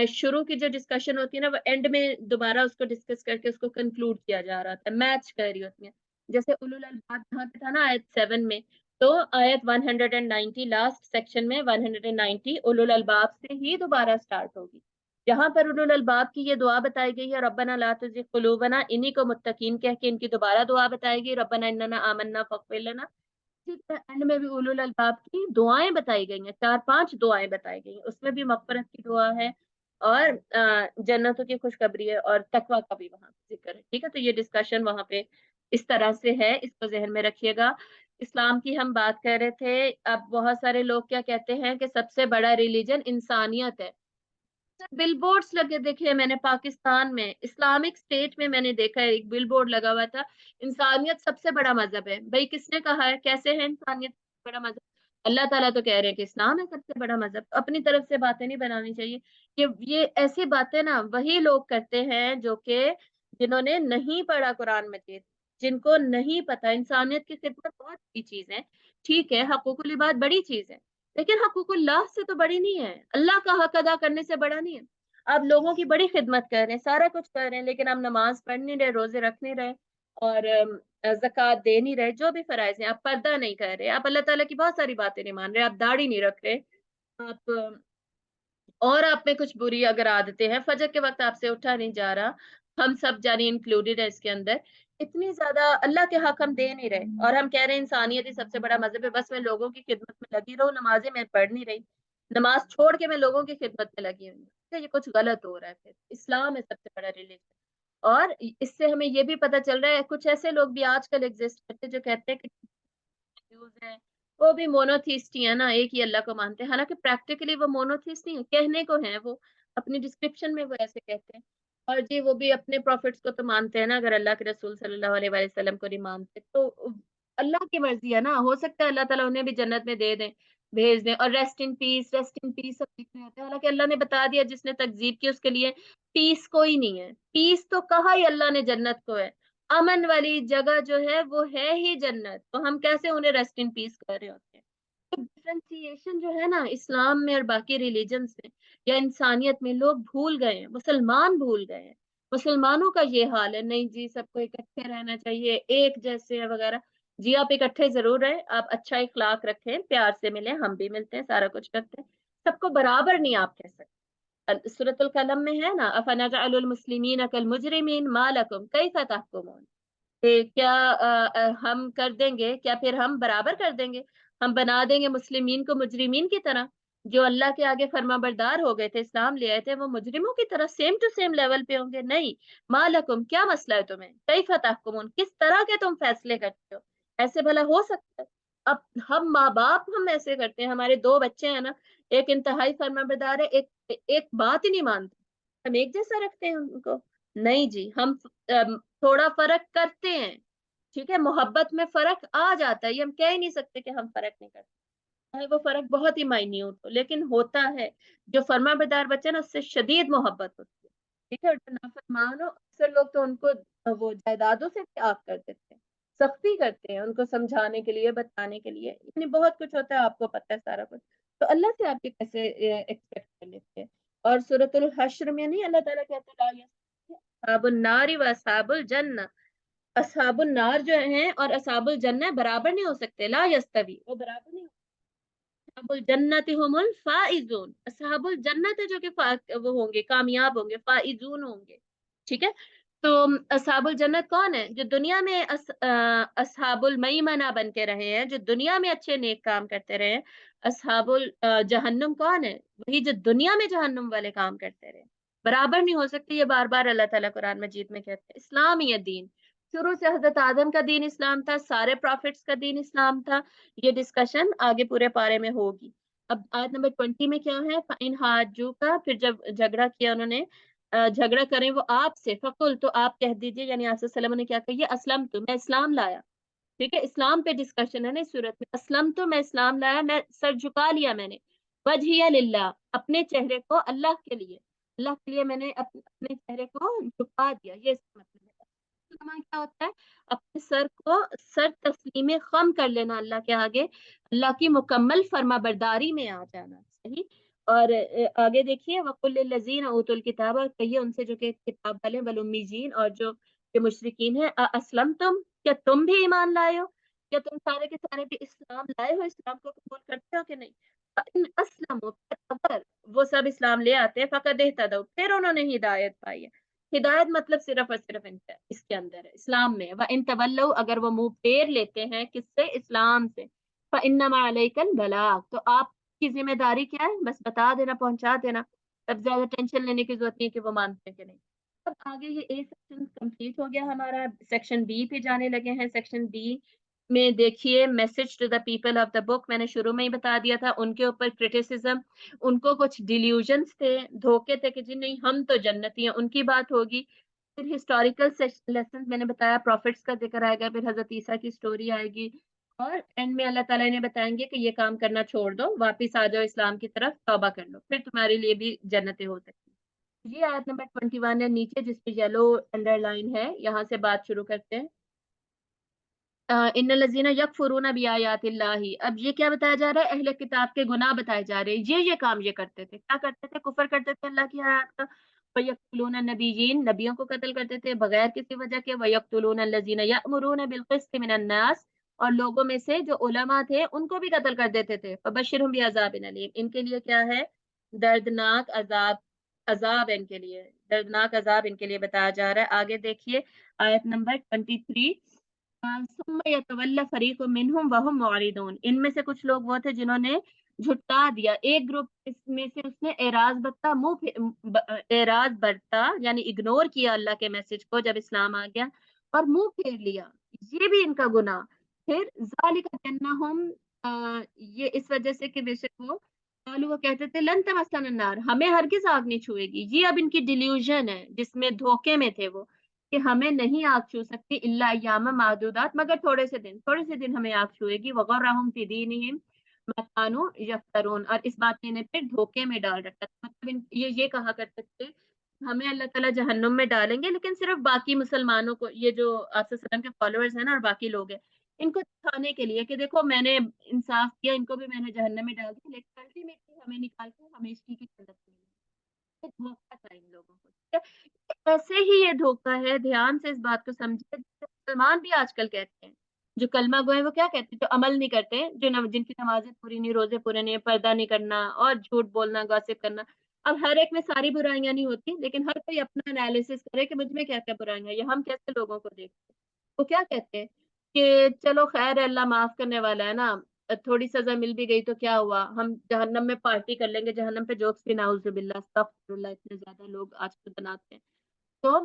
شروع کی جو ڈسکشن ہوتی ہے نا، وہ اینڈ میں دوبارہ اس کو ڈسکس کر کے اس کو کنکلوڈ کیا جا رہا تھا، میچ کر رہی ہوتی ہیں. جیسے اولو الالباب جہاں پہ تھا نا آیت 7 میں تو آیت 190 لاسٹ سیکشن میں 190 اولو الباب سے ہی دوبارہ سٹارٹ ہوگی. جہاں پر اولو الباب کی یہ دعا بتائی گئی ہے ربنا لا تزغ قلوبنا، انہی کو متقین کہہ کے ان کی دوبارہ دعا بتائی گئی ربنا اننا آمنا فاغفر لنا. اینڈ میں بھی اولو الالباب کی دعائیں بتائی گئی ہیں، 4-5 دعائیں بتائی گئی ہیں، اس میں بھی مغفرت کی دعا ہے اور جنتوں کی خوشخبری ہے اور تقوی کا بھی وہاں ذکر ہے. ٹھیک ہے، تو یہ ڈسکشن وہاں پہ اس طرح سے ہے، اس کو ذہن میں رکھیے گا. اسلام کی ہم بات کر رہے تھے. اب بہت سارے لوگ کیا کہتے ہیں کہ سب سے بڑا ریلیجن انسانیت ہے. بل بورڈز لگے دیکھے میں نے پاکستان میں اسلامک اسٹیٹ میں نے دیکھا ہے ایک بل بورڈ لگا ہوا تھا انسانیت سب سے بڑا مذہب ہے. بھائی کس نے کہا ہے؟ کیسے ہے انسانیت سب سے بڑا مذہب؟ اللہ تعالیٰ تو کہہ رہے ہیں کہ اسلام ہے سب سے بڑا مذہب. اپنی طرف سے باتیں نہیں بنانی چاہیے کہ یہ ایسی باتیں نا وہی لوگ کرتے ہیں جو کہ جنہوں نے نہیں پڑھا قرآن مجید، جن کو نہیں پتا انسانیت کی خدمت بہت بڑی چیز ہے. ٹھیک ہے، حقوق العباد بڑی چیز ہے لیکن حقوق اللہ سے تو بڑی نہیں ہے، اللہ کا حق ادا کرنے سے بڑا نہیں ہے. آپ لوگوں کی بڑی خدمت کر رہے ہیں، سارا کچھ کر رہے ہیں، لیکن آپ نماز پڑھ نہیں رہے، روزے رکھ نہیں رہے اور زکوٰۃ دے نہیں رہے، جو بھی فرائض ہیں. آپ پردہ نہیں کر رہے، آپ اللہ تعالیٰ کی بہت ساری باتیں نہیں مان رہے، آپ داڑھی نہیں رکھ رہے، آپ اور آپ میں کچھ بری اگر عادتیں ہیں، فجر کے وقت آپ سے اٹھا نہیں جا رہا، ہم سب جانی انکلوڈیڈ ہے اس کے اندر. اتنی زیادہ اللہ کے حق ہم دے نہیں رہے اور ہم کہہ رہے ہیں انسانیت ہی سب سے بڑا مذہب ہے، بس میں لوگوں کی خدمت میں لگی رہوں، نمازیں میں پڑھ نہیں رہی، نماز چھوڑ کے میں لوگوں کی خدمت میں لگی ہوئی ہوں. یہ کچھ غلط ہو رہا ہے. پھر اسلام ہے سب سے بڑا ریلیجن. اور اس سے ہمیں یہ بھی پتہ چل رہا ہے کچھ ایسے لوگ بھی آج کل ایگزسٹ کرتے جو کہتے ہیں کہ ہیں وہ بھی مونوتھیسٹ ہی ہے نا، ایک ہی اللہ کو مانتے ہیں، حالانکہ پریکٹیکلی وہ مونوتھیسٹ نہیں ہے، کہنے کو ہیں، وہ اپنی ڈسکرپشن میں وہ ایسے کہتے ہیں. اور جی وہ بھی اپنے پروفٹس کو تو مانتے ہیں نا، اگر اللہ کے رسول صلی اللہ علیہ وسلم کو نہیں مانتے تو اللہ کی مرضی ہے نا، ہو سکتا ہے اللہ تعالیٰ انہیں بھی جنت میں دے دیں، بھیج دیں. اور rest in piece, rest in پیس سب لکھ رہے ہوتے ہیں، حالانکہ اللہ نے بتا دیا جس نے تکذیب کی اس کے لیے پیس کوئی نہیں ہے. پیس تو کہا ہی اللہ نے جنت کو ہے، امن والی جگہ جو ہے وہ ہے ہی جنت، تو ہم کیسے انہیں ریسٹ ان پیس کر رہے ہوتے ہیں؟ ڈفرینسیشن جو ہے نا اسلام میں اور باقی ریلیجنس میں یا انسانیت میں لوگ بھول گئے ہیں، مسلمان بھول گئے ہیں. مسلمانوں کا یہ حال ہے، نہیں جی سب کو اکٹھے رہنا چاہیے، ایک جیسے وغیرہ. جی آپ اکٹھے ضرور رہیں، آپ اچھا اخلاق رکھیں، پیار سے ملیں، ہم بھی ملتے ہیں، سارا کچھ کرتے ہیں، سب کو برابر نہیں آپ کہہ سکتے. سورۃ القلم میں ہے نا افنجعل المسلمین کالمجرمین ما لکم کیف تحکمون، کیا ہم کر دیں گے، کیا پھر ہم برابر کر دیں گے، ہم بنا دیں گے مسلمین کو مجرمین کی طرح؟ جو اللہ کے آگے فرما بردار ہو گئے تھے، اسلام لے آئے تھے، وہ مجرموں کی طرح سیم ٹو سیم لیول پہ ہوں گے؟ نہیں. مالکم کیا مسئلہ ہے تمہیں، کیف تحکمون کس طرح کے تم فیصلے کرتے ہو؟ ایسے بھلا ہو سکتا ہے؟ اب ہم ماں باپ ہم ایسے کرتے ہیں، ہمارے 2 بچے ہیں نا، ایک انتہائی فرما بردار ہے، ایک بات ہی نہیں مانتے، ہم ایک جیسا رکھتے ہیں ان کو؟ نہیں جی، ہم تھوڑا فرق کرتے ہیں. ٹھیک ہے، محبت میں فرق آ جاتا ہے، یہ ہم کہہ ہی نہیں سکتے کہ ہم فرق نہیں کرتے، وہ فرق بہت ہی مائنیوٹ ہو لیکن ہوتا ہے. جو فرما بردار بچے نا اس سے شدید محبت ہوتی ہے. ٹھیک ہے، اور جو نافرمان ہو اکثر لوگ تو ان کو وہ جائیدادوں سے بھی آگ کر دیتے ہیں، سختی کرتے ہیں ان کو سمجھانے کے لیے، بتانے کے لیے، یعنی بہت کچھ ہوتا ہے، آپ کو پتہ ہے سارا کچھ. تو اللہ سے آپ کے کیسے ایکسپیکٹ کر لیتے ہیں؟ اور سورۃ الحشر میں نہیں اللہ تعالیٰ کہتے لا اصحاب النار و اصحاب الجنہ، اصحاب النار جو ہیں اور اصحاب الجنہ برابر نہیں ہو سکتے، لا یستوی، وہ برابر نہیں ہو سکتے. اصحاب الجنت هم الفائزون، اصحاب الجنت ہے جو کہ وہ ہوں گے، کامیاب ہوں گے، فائزون ہوں گے. ٹھیک ہے، تو اصحاب الجنت کون ہے؟ جو دنیا میں اصحاب المیمنہ بن کے رہے ہیں، جو دنیا میں اچھے نیک کام کرتے رہے ہیں. اصحاب الجہنم کون ہے؟ وہی جو دنیا میں جہنم والے کام کرتے رہے. برابر نہیں ہو سکتے، یہ بار بار اللہ تعالیٰ قرآن مجید میں کہتے ہیں. اسلام ہی ہے دین، شروع سے حضرت آدم کا دین اسلام تھا، سارے پروفٹس کا دین اسلام تھا. یہ ڈسکشن آگے پورے پارے میں ہوگی. اب آیت نمبر 20 میں کیا ہے؟ فَإِنْ حَاجُّوكَ، پھر جب جھگڑا کیا انہوں نے، جھگڑا کریں وہ آپ سے، فقل، تو آپ کہہ دیجئے، یعنی آپ صلی اللہ علیہ وسلم نے کیا کہی ہے؟ اسلم تو، میں اسلام لایا. ٹھیک ہے، اسلام پہ ڈسکشن ہے نا اس صورت میں. اسلم تو، میں اسلام لایا، میں سر جھکا لیا، میں نے وجہیہ للہ، اپنے چہرے کو اللہ کے لیے، اللہ کے لیے میں نے اپنے چہرے کو جھکا دیا. یہ اس کا مطلب ہے. کیا ہوتا ہے؟ اپنے سر کو، سر تسلیم خم کر لینا اللہ کے آگے، اللہ کی مکمل فرما برداری میں آ جانا. صحیح. اور آگے دیکھیے وَقُلْ لِلَّذِينَ أُوتُوا الْكِتَابَ، اور کہیے ان سے جو کہ کتاب والے، والأمیین، اور جو کہ مشرکین ہیں، اسلم تم، کیا تم بھی ایمان لائے ہو؟ کیا تم سارے کے سارے بھی اسلام لائے ہو؟ اسلام کو قبول کرتے ہو کہ نہیں؟ فَإِنْ أَسْلَمُوا، اگر وہ سب اسلام لے آتے ہیں، فقط اہتدوا، پھر انہوں نے ہدایت پائی ہے۔ ہدایت مطلب صرف اور صرف اس کے اندر ہے، اسلام میں۔ وَإِنْ تَوَلَّوْا، اگر وہ منہ پھیر لیتے ہیں کس سے؟ اسلام سے۔ فَإِنَّمَا عَلَيْكَ الْبَلَاغُ، تو آپ کی ذمہ داری کیا ہے؟ بس بتا دینا، پہنچا دینا۔ اب زیادہ ٹینشن لینے کی ضرورت نہیں کہ وہ مانتے ہیں کہ نہیں۔ اب آگے یہ اے سیکشن کمپلیٹ ہو گیا ہمارا، سیکشن بی پہ جانے لگے ہیں۔ سیکشن بی میں دیکھیے message to the people of the book, میں نے شروع میں ہی بتا دیا تھا، ان کے اوپر کرٹیسزم، ان کو کچھ ڈیلیوژنس تھے، دھوکے تھے کہ جی نہیں ہم تو جنتی ہیں، ان کی بات ہوگی۔ پھر ہسٹوریکل لیسن میں نے بتایا، پروفٹس کا ذکر آئے گا، پھر حضرت عیسیٰ کی سٹوری آئے گی، اور اینڈ میں اللہ تعالیٰ نے بتائیں گے کہ یہ کام کرنا چھوڑ دو، واپس آ جاؤ اسلام کی طرف، توبہ کر لو، پھر تمہارے لیے بھی جنتیں ہو سکتی ہیں۔ یہ آیت نمبر 21 ہے نیچے جس پہ یلو انڈر لائن ہے، یہاں سے بات شروع کرتے ہیں۔ ان الذین یکفرون بآیات اللہ، اب یہ کیا بتایا جا رہا ہے؟ اہل کتاب کے گناہ بتائے جا رہے ہیں، یہ کام یہ کرتے تھے، کیا کرتے تھے؟ کفر کرتے تھے اللہ کی آیات کا، ویقتلون النبیین، نبیوں کو قتل کرتے تھے بغیر کسی وجہ کے، ویقتلون الذین یأمرون بالقسط من الناس، اور لوگوں میں سے جو علماء تھے ان کو بھی قتل کر دیتے تھے، فبشرہم بعذاب علیم، ان کے لیے کیا ہے؟ دردناک عذاب، عذاب ان کے لیے دردناک عذاب ان کے لیے بتایا جا رہا ہے۔ آگے دیکھیے آیت نمبر 23، ثم يتولى فريق منهم وهم معرضون، ان میں سے کچھ لوگ وہ تھے جنہوں نے جھٹلا دیا، ایک گروپ اس میں سے اس نے اعراض برتا یعنی اگنور کیا اللہ کے میسج کو جب اسلام آ گیا، اور منہ پھیر لیا، یہ بھی ان کا گناہ۔ پھر ذالک جنہم، یہ اس وجہ سے کہ بے شک وہ کہتے تھے لن تمسنا النار، ہمیں ہرگز آگ نہیں چھوئے گی، یہ اب ان کی ڈیلیوژن ہے جس میں دھوکے میں تھے وہ، کہ ہمیں نہیں آگ چھو سکتی الا ایام معدودات، مگر تھوڑے سے دن ہمیں آگ چھوئے گی، وغرہم فی دینہم ما کانوا یفترون، اور اس بات نے پھر دھوکے میں ڈال رکھا تھا، مطلب یہ کہا کرتے تھے ہمیں اللہ تعالیٰ جہنم میں ڈالیں گے، لیکن صرف باقی مسلمانوں کو، یہ جو آپ صلی اللہ علیہ وسلم کے فالوورز ہیں نا اور باقی لوگ ہیں، ان کو دکھانے کے لیے کہ دیکھو میں نے انصاف کیا، ان کو بھی میں نے جہنم میں ڈال دیا، لیکن الٹیمیٹلی ہمیں نکال کے ہمیشہ کی جنت میں دھوکا تھا ان لوگوں کو، ٹھیک ہے؟ ایسے ہی یہ دھوکا ہے، دھیان سے اس بات کو سمجھے، مسلمان بھی آج کل کہتے ہیں، جو کلمہ گو ہیں وہ کیا کہتے ہیں؟ جو عمل نہیں کرتے، جن کی نمازیں پوری نہیں، روزے پورے نہیں، پردہ نہیں کرنا اور جھوٹ بولنا، گاسپ کرنا۔ اب ہر ایک میں ساری برائیاں نہیں ہوتی، لیکن ہر کوئی اپنا انالیسس کرے کہ مجھ میں کیا کیا برائیاں، یا ہم کیسے لوگوں کو دیکھتے ہیں۔ وہ کیا کہتے ہیں کہ چلو خیر ہے، اللہ معاف کرنے والا ہے نا، تھوڑی سزا مل بھی گئی تو کیا ہوا، ہم جہنم میں پارٹی کر لیں گے، جہنم پہ جوکس بھی، نعوذ باللہ استغفر اللہ، اتنے زیادہ لوگ آج کل بناتے ہیں، تو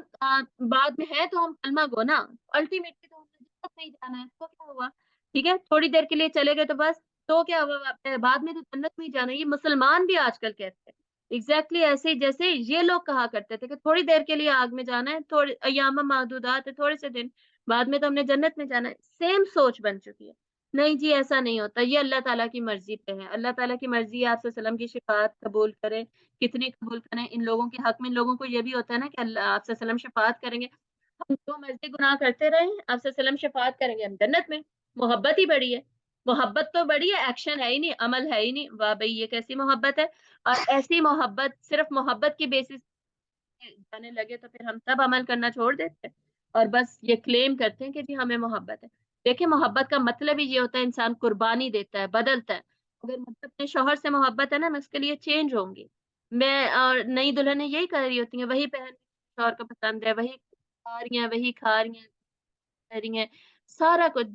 بعد میں ہے تو ہم کلمہ گو نا، الٹیمیٹلی تو ہمیں جنت نہیں جانا ہے، تو کیا ہوا؟ ٹھیک ہے، تھوڑی دیر کے لیے چلے گئے تو بس، تو کیا ہوا؟ بعد میں تو جنت میں ہی جانا ہے، یہ مسلمان بھی آج کل کہتے ہیں ایگزیکٹلی ایسے ہی جیسے یہ لوگ کہا کرتے تھے کہ تھوڑی دیر کے لیے آگ میں جانا ہے، تھوڑی ایام معدودات ہے، تھوڑے سے دن، بعد میں تو ہم نے جنت میں جانا ہے، سیم سوچ بن چکی ہے۔ نہیں جی ایسا نہیں ہوتا، یہ اللہ تعالیٰ کی مرضی پہ ہے، اللہ تعالیٰ کی مرضی ہے آپ صلی اللہ علیہ وسلم کی شفاعت قبول کرے، کتنی قبول کریں، ان لوگوں کے حق میں، ان لوگوں کو یہ بھی ہوتا ہے نا کہ اللہ آپ صلی اللہ علیہ وسلم شفاعت کریں گے، ہم جو مرضی گناہ کرتے رہیں آپ صلی اللہ علیہ وسلم شفاعت کریں گے، ہم جنت میں، محبت ہی بڑی ہے، محبت تو بڑی ہے، ایکشن ہے ہی نہیں، عمل ہے ہی نہیں، واہ بھائی یہ کیسی محبت ہے، اور ایسی محبت صرف محبت کی بیسس جانے لگے تو پھر ہم سب عمل کرنا چھوڑ دیتے ہیں اور بس یہ کلیم کرتے ہیں کہ جی ہمیں محبت ہے۔ دیکھیں محبت کا مطلب ہی یہ ہوتا ہے انسان قربانی دیتا ہے، بدلتا ہے، اگر مطلب اپنے شوہر سے محبت ہے نا میں اس کے لیے چینج ہوں گی، میں اور نئی دلہنیں یہی کر رہی ہوتی ہیں، وہی پہن شوہر کو پسند ہے، وہی کھا رہی ہیں، وہی کھا رہی ہیں، کر رہی ہیں، سارا کچھ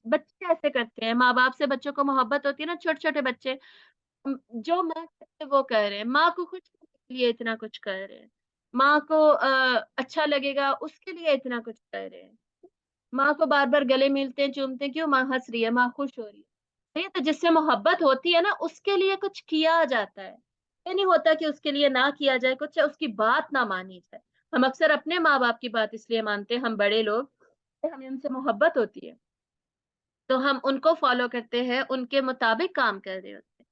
بچے ایسے کرتے ہیں، ماں باپ سے بچوں کو محبت ہوتی ہے نا، چھوٹے چھوٹے بچے جو ماں کرتے وہ کر رہے ہیں، ماں کو خوش کرنے کے لیے اتنا کچھ کر رہے ہیں، ماں کو اچھا لگے گا اس کے لیے اتنا کچھ کر رہے ہیں، ماں کو بار بار گلے ملتے ہیں چومتے ہیں، کیوں؟ ماں ہنس رہی ہے، ماں خوش ہو رہی ہے، صحیح ہے؟ تو جس سے محبت ہوتی ہے نا اس کے لیے کچھ کیا جاتا ہے، یہ نہیں ہوتا کہ اس کے لیے نہ کیا جائے کچھ، اس کی بات نہ مانی جائے۔ ہم اکثر اپنے ماں باپ کی بات اس لیے مانتے ہیں، ہم بڑے لوگ، ہمیں ان سے محبت ہوتی ہے تو ہم ان کو فالو کرتے ہیں، ان کے مطابق کام کر رہے ہوتے ہیں،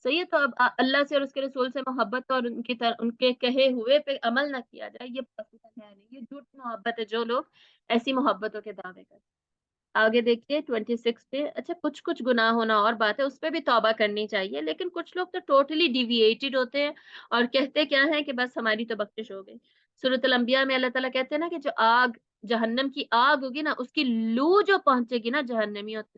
صحیح ہے؟ تو اب اللہ سے اور اس کے رسول سے محبت اور ان کے کہے ہوئے پہ عمل نہ کیا جائے، یہ پاسبل ہے نہیں، یہ جھوٹی محبت ہے جو لوگ ایسی محبتوں کے دعوے کرتے ہیں۔ آگے دیکھیے 26 پہ، اچھا کچھ کچھ گناہ ہونا اور بات ہے، اس پہ بھی توبہ کرنی چاہیے، لیکن کچھ لوگ تو ٹوٹلی ڈیویٹڈ ہوتے ہیں اور کہتے کیا ہے کہ بس ہماری تو بخشش ہو گئی۔ سورۃ الانبیاء میں اللہ تعالیٰ کہتے ہیں نا کہ جو آگ، جہنم کی آگ ہوگی نا، اس کی لو جو پہنچے گی نا جہنمیوں تک،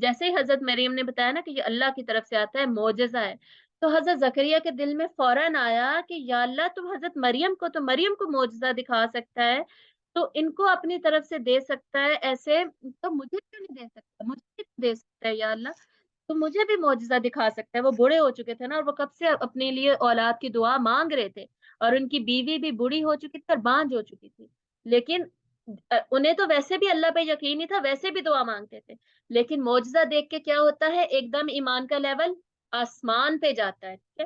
جیسے ہی حضرت مریم نے بتایا نا کہ یہ اللہ کی طرف سے آتا ہے، معجزہ ہے، تو حضرت زکریا کے دل میں فوراً آیا کہ یا اللہ تم حضرت مریم کو معجزہ دکھا سکتا ہے، تو ان کو اپنی طرف سے دے سکتا ہے ایسے، تو مجھے کیوں نہیں دے سکتا، مجھے کیوں دے سکتا ہے یا اللہ، تو مجھے بھی معجزہ دکھا سکتا ہے۔ وہ بوڑھے ہو چکے تھے نا، اور وہ کب سے اپنے لیے اولاد کی دعا مانگ رہے تھے، اور ان کی بیوی بھی بوڑھی ہو چکی تھی اور بانجھ ہو چکی تھی، لیکن انہیں تو ویسے بھی اللہ پہ یقین ہی تھا، ویسے بھی دعا مانگتے تھے، لیکن معجزہ دیکھ کے کیا ہوتا ہے، ایک دم ایمان کا لیول آسمان پہ جاتا ہے، ٹھیک ہے،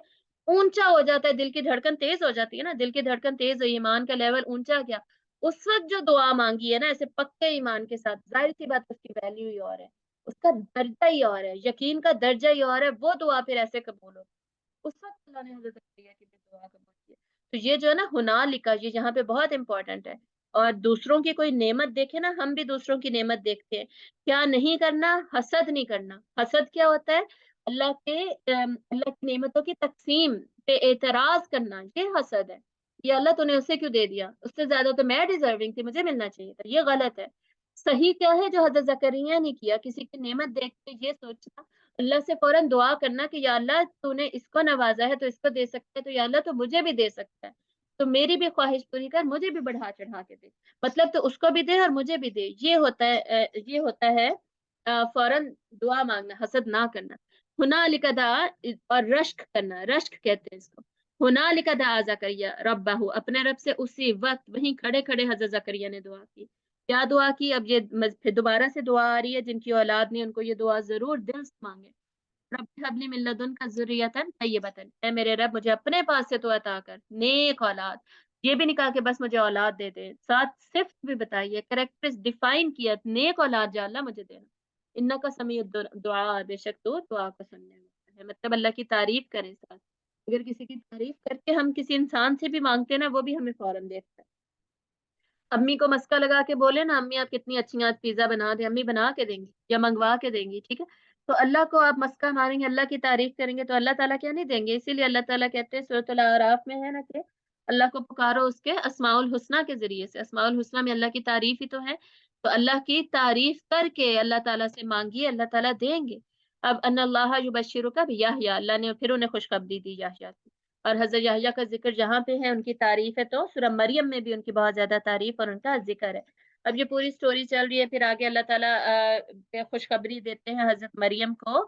اونچا ہو جاتا ہے، دل کی دھڑکن تیز ہو جاتی ہے نا، دل کی دھڑکن تیز ہوئی، ایمان کا لیول اونچا گیا، اس وقت جو دعا مانگی ہے نا ایسے پکے ایمان کے ساتھ، ظاہر سی بات اس کی ویلیو ہی اور ہے، اس کا درجہ ہی اور ہے، یقین کا درجہ ہی اور ہے، وہ دعا پھر ایسے قبول ہو، اس وقت اللہ نے حضرت زکریا کی بھی دعا قبول کی۔ تو یہ جو ہے نا ہنالکا، یہ یہاں پہ بہت امپورٹنٹ ہے۔ اور دوسروں کی کوئی نعمت دیکھے نا، ہم بھی دوسروں کی نعمت دیکھتے ہیں، کیا نہیں کرنا، حسد نہیں کرنا۔ حسد کیا ہوتا ہے، اللہ کی نعمتوں کی تقسیم پہ اعتراض کرنا، یہ حسد ہے، یہ اللہ تو نے اسے کیوں دے دیا، اس سے زیادہ تو میں ڈیزرونگ تھی، مجھے ملنا چاہیے تھا، یہ غلط ہے۔ صحیح کیا ہے جو حضرت زکریا نے کیا، کسی کی نعمت دیکھ کے یہ سوچنا، اللہ سے فوراً دعا کرنا کہ یا اللہ تو نے اس کو نوازا ہے تو اس کو دے سکتا ہے، تو یا اللہ تو مجھے بھی دے سکتا ہے، تو میری بھی خواہش پوری کر، مجھے بھی بڑھا چڑھا کے دے، مطلب تو اس کو بھی دے اور مجھے بھی دے، یہ ہوتا ہے فوراً دعا مانگنا، حسد نہ کرنا۔ ہنالک دعا، اور رشک کرنا، رشک کہتے ہیں اس کو۔ ہنالک دعا زکریا ربہ، اپنے رب سے اسی وقت وہیں کھڑے کھڑے حضرت زکریا نے دعا کی۔ کیا دعا کی، اب یہ پھر دوبارہ سے دعا آ رہی ہے، جن کی اولاد نہیں ان کو یہ دعا ضرور دل سے مانگے۔ رب حبلی من لدنک ذریۃ طیبۃ، اے میرے رب مجھے اپنے پاس سے تو عطا کر نیک اولاد۔ یہ بھی نہیں کہا کہ بس مجھے اولاد دے دے، ساتھ صفت بھی بتائیے، کریکٹرز ڈیفائن کیا، نیک اولاد یا اللہ مجھے دینا۔ انکا سمیع دعا، بے شک تو دعا کو سننے والا ہے، مطلب اللہ کی تعریف کریں ساتھ، اگر کسی کی تعریف کر کے ہم کسی انسان سے بھی مانگتے ہیں نا، وہ بھی ہمیں فوراً دیتا ہے۔ امی کو مسکا لگا کے بولے نا، امی آپ کتنی اچھی آج پیزا بنا دیں، امی بنا کے دیں گی یا منگوا کے دیں گی، ٹھیک ہے، تو اللہ کو آپ مسکا ماریں گے، اللہ کی تعریف کریں گے، تو اللہ تعالیٰ کیا نہیں دیں گے؟ اسی لیے اللہ تعالیٰ کہتے ہیں سورۃ الاعراف میں ہے نا کہ اللہ کو پکارو اس کے اسماء الحسنہ کے ذریعے سے، اسماء الحسنہ میں اللہ کی تعریف ہی تو ہے، تو اللہ کی تعریف کر کے اللہ تعالیٰ سے مانگیے، اللہ تعالیٰ دیں گے۔ اب ان اللہ یبشرک بیحییٰ، اللہ نے پھر انہیں خوشخبری دی یحییٰ کی، اور حضرت یحییٰ کا ذکر جہاں پہ ہے ان کی تعریف ہے، تو سورہ مریم میں بھی ان کی بہت زیادہ تعریف اور ان کا ذکر ہے۔ اب یہ پوری سٹوری چل رہی ہے، پھر آگے اللہ تعالیٰ خوشخبری دیتے ہیں حضرت مریم کو،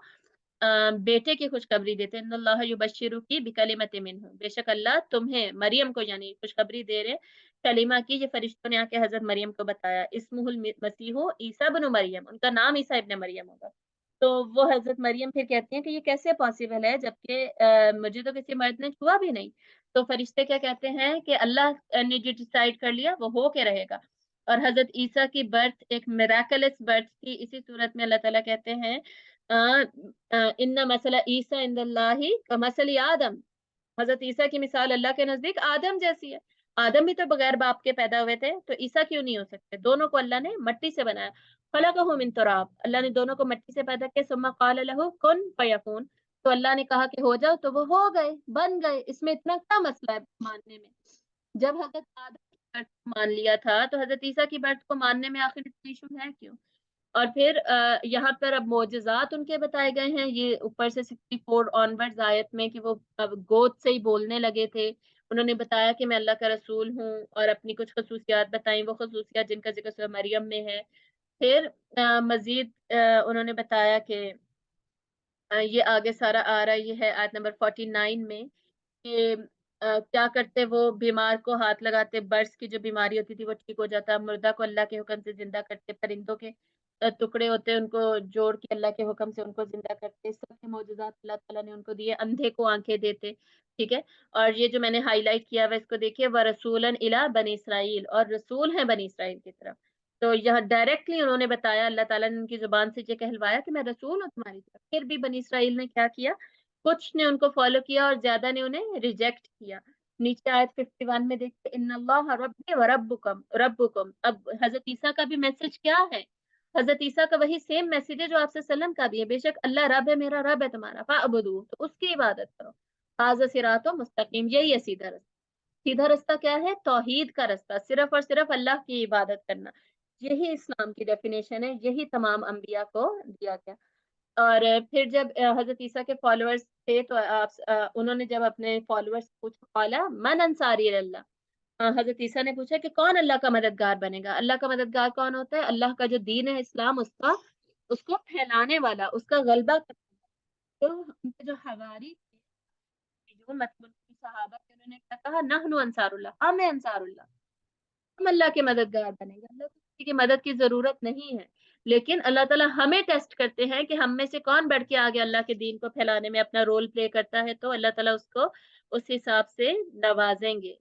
بیٹے کی خوشخبری دیتے ہیں، ان اللہ یبشرک بکلمۃ منہ، بے شک اللہ تمہیں مریم کو یعنی خوشخبری دے رہے کلمہ کی، یہ فرشتوں نے آ کے حضرت مریم کو بتایا، اسمہ المسیح عیسیٰ بن مریم، ان کا نام عیسیٰ ابن مریم ہوگا۔ تو وہ حضرت مریم پھر کہتی ہیں کہ یہ کیسے پاسبل ہے، جبکہ مجھے تو کسی مرد نے چھوا بھی نہیں۔ تو فرشتے کیا کہتے ہیں کہ اللہ نے جو ڈیسائیڈ کر لیا وہ ہو کے رہے گا، اور حضرت عیسیٰ کی برتھ ایک میراکلس برتھ تھی، اسی صورت میں اللہ تعالیٰ کہتے ہیں ان مثل عیسیٰ عند اللہ کمثل آدم، حضرت عیسیٰ کی مثال اللہ کے نزدیک آدم جیسی ہے، آدم بھی تو بغیر باپ کے پیدا ہوئے تھے، تو عیسیٰ کیوں نہیں ہو سکتے؟ دونوں کو اللہ نے مٹی سے بنایا، خلقہ من تراب، اللہ نے دونوں کو مٹی سے پیدا کیا، ثم قال له کن فیکون، تو اللہ نے کہا کہ ہو جاؤ تو وہ ہو گئے، بن گئے، اس میں اتنا کیا مسئلہ ہے ماننے میں؟ جب حضرت آدم کی برت کو مان لیا تھا تو حضرت عیسیٰ کی برت کو ماننے میں آخر اتنا ایشو ہے کیوں؟ اور پھر یہاں پر اب معجزات ان کے بتائے گئے ہیں، یہ اوپر سے 64 آنورڈز آیت میں کہ وہ گود سے ہی بولنے لگے تھے، انہوں نے بتایا کہ میں اللہ کا رسول ہوں، اور اپنی کچھ خصوصیات بتائیں، وہ خصوصیات جن کا ذکر سورہ مریم میں ہے۔ پھر مزید انہوں نے بتایا کہ یہ آگے سارا آ رہا ہے، یہ ہے آیت نمبر 49 میں کہ کیا کرتے، وہ بیمار کو ہاتھ لگاتے، برس کی جو بیماری ہوتی تھی وہ ٹھیک ہو جاتا، مردہ کو اللہ کے حکم سے زندہ کرتے، پرندوں کے ٹکڑے ہوتے ان کو جوڑ کے اللہ کے حکم سے ان کو زندہ کرتے، سب کے معجزات اللہ تعالیٰ نے ان کو دیے، اندھے کو آنکھیں دیتے، ٹھیک ہے۔ اور یہ جو میں نے ہائی لائٹ کیا ہوا اس کو دیکھیے، وَرَسُولًا إِلَىٰ بَنِي اسرائیل، اور رسول ہیں بنی اسرائیل کی طرف، تو یہاں ڈائریکٹلی انہوں نے بتایا، اللہ تعالیٰ نے ان کی زبان سے یہ کہلوایا کہ میں رسول ہوں تمہاری طرف۔ پھر بھی بنی اسرائیل نے کیا کیا، کچھ نے ان کو فالو کیا اور زیادہ نے انہیں ریجیکٹ کیا۔ نیچے آیت 51 میں دیکھتے ان اللہ ربی و ربکم، اب حضرت عیسیٰ کا بھی میسج کیا ہے، حضرت عیسیٰ کا وہی سیم میسج ہے جو آپ سے وسلم کا بھی ہے، بے شک اللہ رب ہے، میرا رب ہے تمہارا، فاعبدوہ، تو اس کی عبادت کرو، ھذا صراط مستقیم، یہی ہے سیدھا رستہ۔ سیدھا رستہ کیا ہے؟ توحید کا رستہ، صرف اور صرف اللہ کی عبادت کرنا، یہی اسلام کی ڈیفینیشن ہے، یہی تمام انبیاء کو دیا گیا۔ اور پھر جب حضرت عیسیٰ کے فالوورز تھے تو انہوں نے جب اپنے فالوورز سے پوچھا قالا من انصاری اللہ، حضرت عیسیٰ نے پوچھا کہ کون اللہ کا مددگار بنے گا؟ اللہ کا مددگار کون ہوتا ہے؟ اللہ کا جو دین ہے اسلام، اس کو پھیلانے والا، اس کا غلبہ کرنے والا۔ تو ان کے جو حواری تھے، جو مطلب صحابہ تھے، انہوں نے کیا کہا؟ نحن انصار اللہ، ہم انصار اللہ، ہم اللہ کے مددگار بنیں گے، اللہ کو کسی کی مدد کی ضرورت نہیں ہے، لیکن اللہ تعالیٰ ہمیں ٹیسٹ کرتے ہیں کہ ہم میں سے کون بڑھ کے آگے اللہ کے دین کو پھیلانے میں اپنا رول پلے کرتا ہے، تو اللہ تعالیٰ اس کو اس حساب سے نوازیں گے۔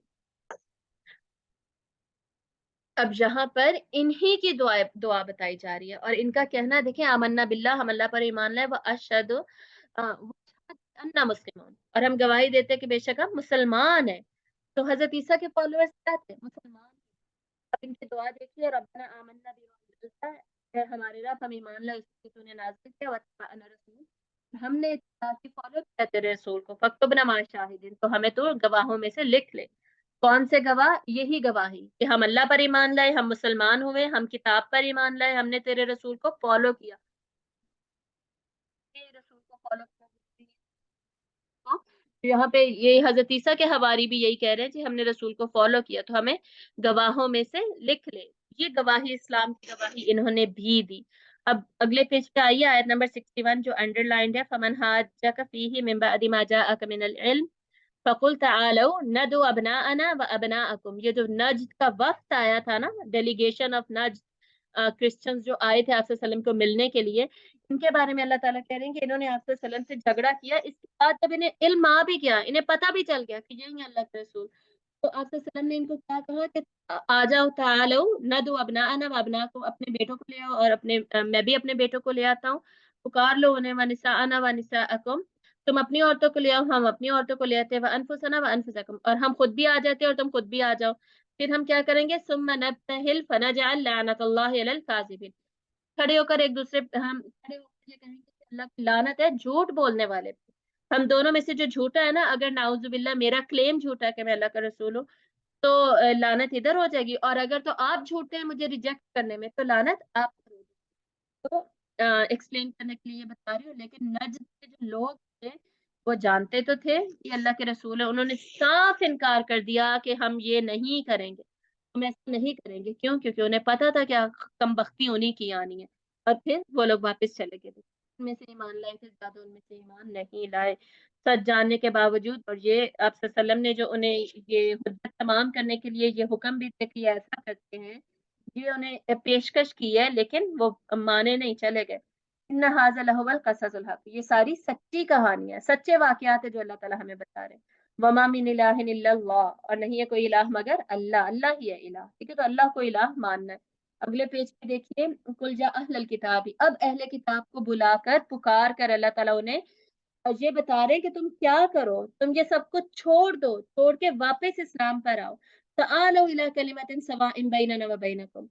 اب یہاں پر انہی کی دعا بتائی جا رہی ہے، اور ان کا کہنا دیکھیں، آمنا باللہ، ہم اللہ پر ایمان لائے، وہ اشہد انا مسلمون، اور ہم گواہی دیتے کہ بے شک ہم مسلمان ہیں۔ تو حضرت عیسیٰ کے فالوورز کیا تھے؟ مسلمان۔ اب ان کی دعا دیکھیے، ربنا آمنا بما انزلتا، اے ہمارے رب ہم ایمان لائے اس کی تو نے نازل کیا، واتبعنا رسول، ہم نے اتباع کی فالو کیا تیرے رسول کو، فاکتبنا مع الشاہدین، تو ہمیں تو گواہوں میں سے لکھ لے۔ کون سے گواہ؟ یہی گواہی کہ ہم اللہ پر ایمان لائے، ہم مسلمان ہوئے، ہم کتاب پر ایمان لائے، ہم نے تیرے رسول کو فالو کیا، تیرے رسول کو فالو کیا۔ یہاں پہ یہ حضرت عیسیٰ کے حواری بھی یہی کہہ رہے ہیں کہ ہم نے رسول کو فالو کیا، تو ہمیں گواہوں میں سے لکھ لے۔ یہ گواہی، اسلام کی گواہی انہوں نے بھی دی۔ اب اگلے پیج پہ آئیے، آیت نمبر 61 جو انڈر لائنڈ ہے، فمن حاجک فیہ من بعد ما جاءک من العلم فقل تعالوا ندعو ابناءنا وابناءکم، یہ جو نجد کا وقت آیا تھا نا، ڈیلیگیشن آف نجد، کرسچنز جو آئے تھے آپ صلی اللہ علیہ وسلم کو ملنے کے لیے، ان کے بارے میں اللہ تعالیٰ کہہ رہے ہیں کہ انہوں نے آپ صلی اللہ علیہ وسلم سے جھگڑا کیا، اس کے بعد جب انہیں علم آ بھی گیا، انہیں پتہ بھی چل گیا کہ یہی اللہ کے رسول، تو آپ صلی اللہ علیہ وسلم نے ان کو کیا کہا کہ آ جاؤ، تعالوا ندعو ابناءنا وابناءکم، اپنے بیٹوں کو لے آؤ اور میں بھی اپنے بیٹوں کو لے آتا ہوں، پکار لو انہیں، ونساءنا ونساءکم، تم اپنی عورتوں کو لے آؤ، ہم اپنی عورتوں کو لے آتے ہیں، وانفسنا وانفسکم، اور ہم خود بھی آ جاتے ہیں اور تم خود بھی آ جاؤ، پھر ہم کیا کریں گے؟ ثم نبتہل فنجعل لعنت اللہ علی الکاذبین، کھڑے ہو کر ایک دوسرے، ہم کھڑے ہو کر یہ کہیں گے کہ اللہ کی لعنت ہے جھوٹ بولنے والے پہ، ہم دونوں میں سے جو جھوٹا ہے نا، اگر نعوذ باللہ میرا کلیم جھوٹا ہے کہ میں اللہ کا رسول ہوں، تو لعنت ادھر ہو جائے گی، اور اگر تو آپ جھوٹے ہیں مجھے ریجیکٹ کرنے میں، تو لعنت آپ پر ہو جائے گی۔ تو ایکسپلین کرنے کے لیے یہ بتا رہی ہوں، لیکن نجد کے جو لوگ تھے وہ جانتے تو تھے کہ اللہ کے رسول ہے، انہوں نے صاف انکار کر دیا کہ ہم یہ نہیں کریں گے، ہم ایسا نہیں کریں گے، کیوں؟ کیونکہ انہیں پتا تھا کہ کم بختی انہیں کی آنی ہے، اور پھر وہ لوگ واپس چلے گئے، ان میں سے ایمان لائے تھے زیادہ، ان میں سے ایمان نہیں لائے، سچ جاننے کے باوجود۔ اور یہ آپ صلی اللہ علیہ وسلم نے جو انہیں یہ حجت تمام کرنے کے لیے یہ حکم بھی دیا کہ ایسا کرتے ہیں، یہ انہیں پیشکش کی ہے، لیکن وہ مانے نہیں، چلے گئے۔ ان ھذا لھو القصص الحق، یہ ساری سچی کہانیاں، سچے واقعات ہیں جو اللہ تعالیٰ ہمیں بتا رہے ہیں۔ وما من الہ الا اللہ، اور نہیں ہے کوئی الہ مگر اللہ، اللہ ہی ہے الہ، ٹھیک ہے؟ تو اللہ کو الہ ماننا ہے۔ اگلے پیج پہ دیکھیے، قل جاء اہل الکتاب، اب اہل کتاب کو بلا کر، پکار کر اللہ تعالیٰ انہیں اور یہ بتا رہے ہیں کہ تم کیا کرو، تم یہ سب کچھ چھوڑ دو، چھوڑ کے واپس اسلام پر آؤ۔ تعالوا الی کلمۃ سواء بیننا وبینکم،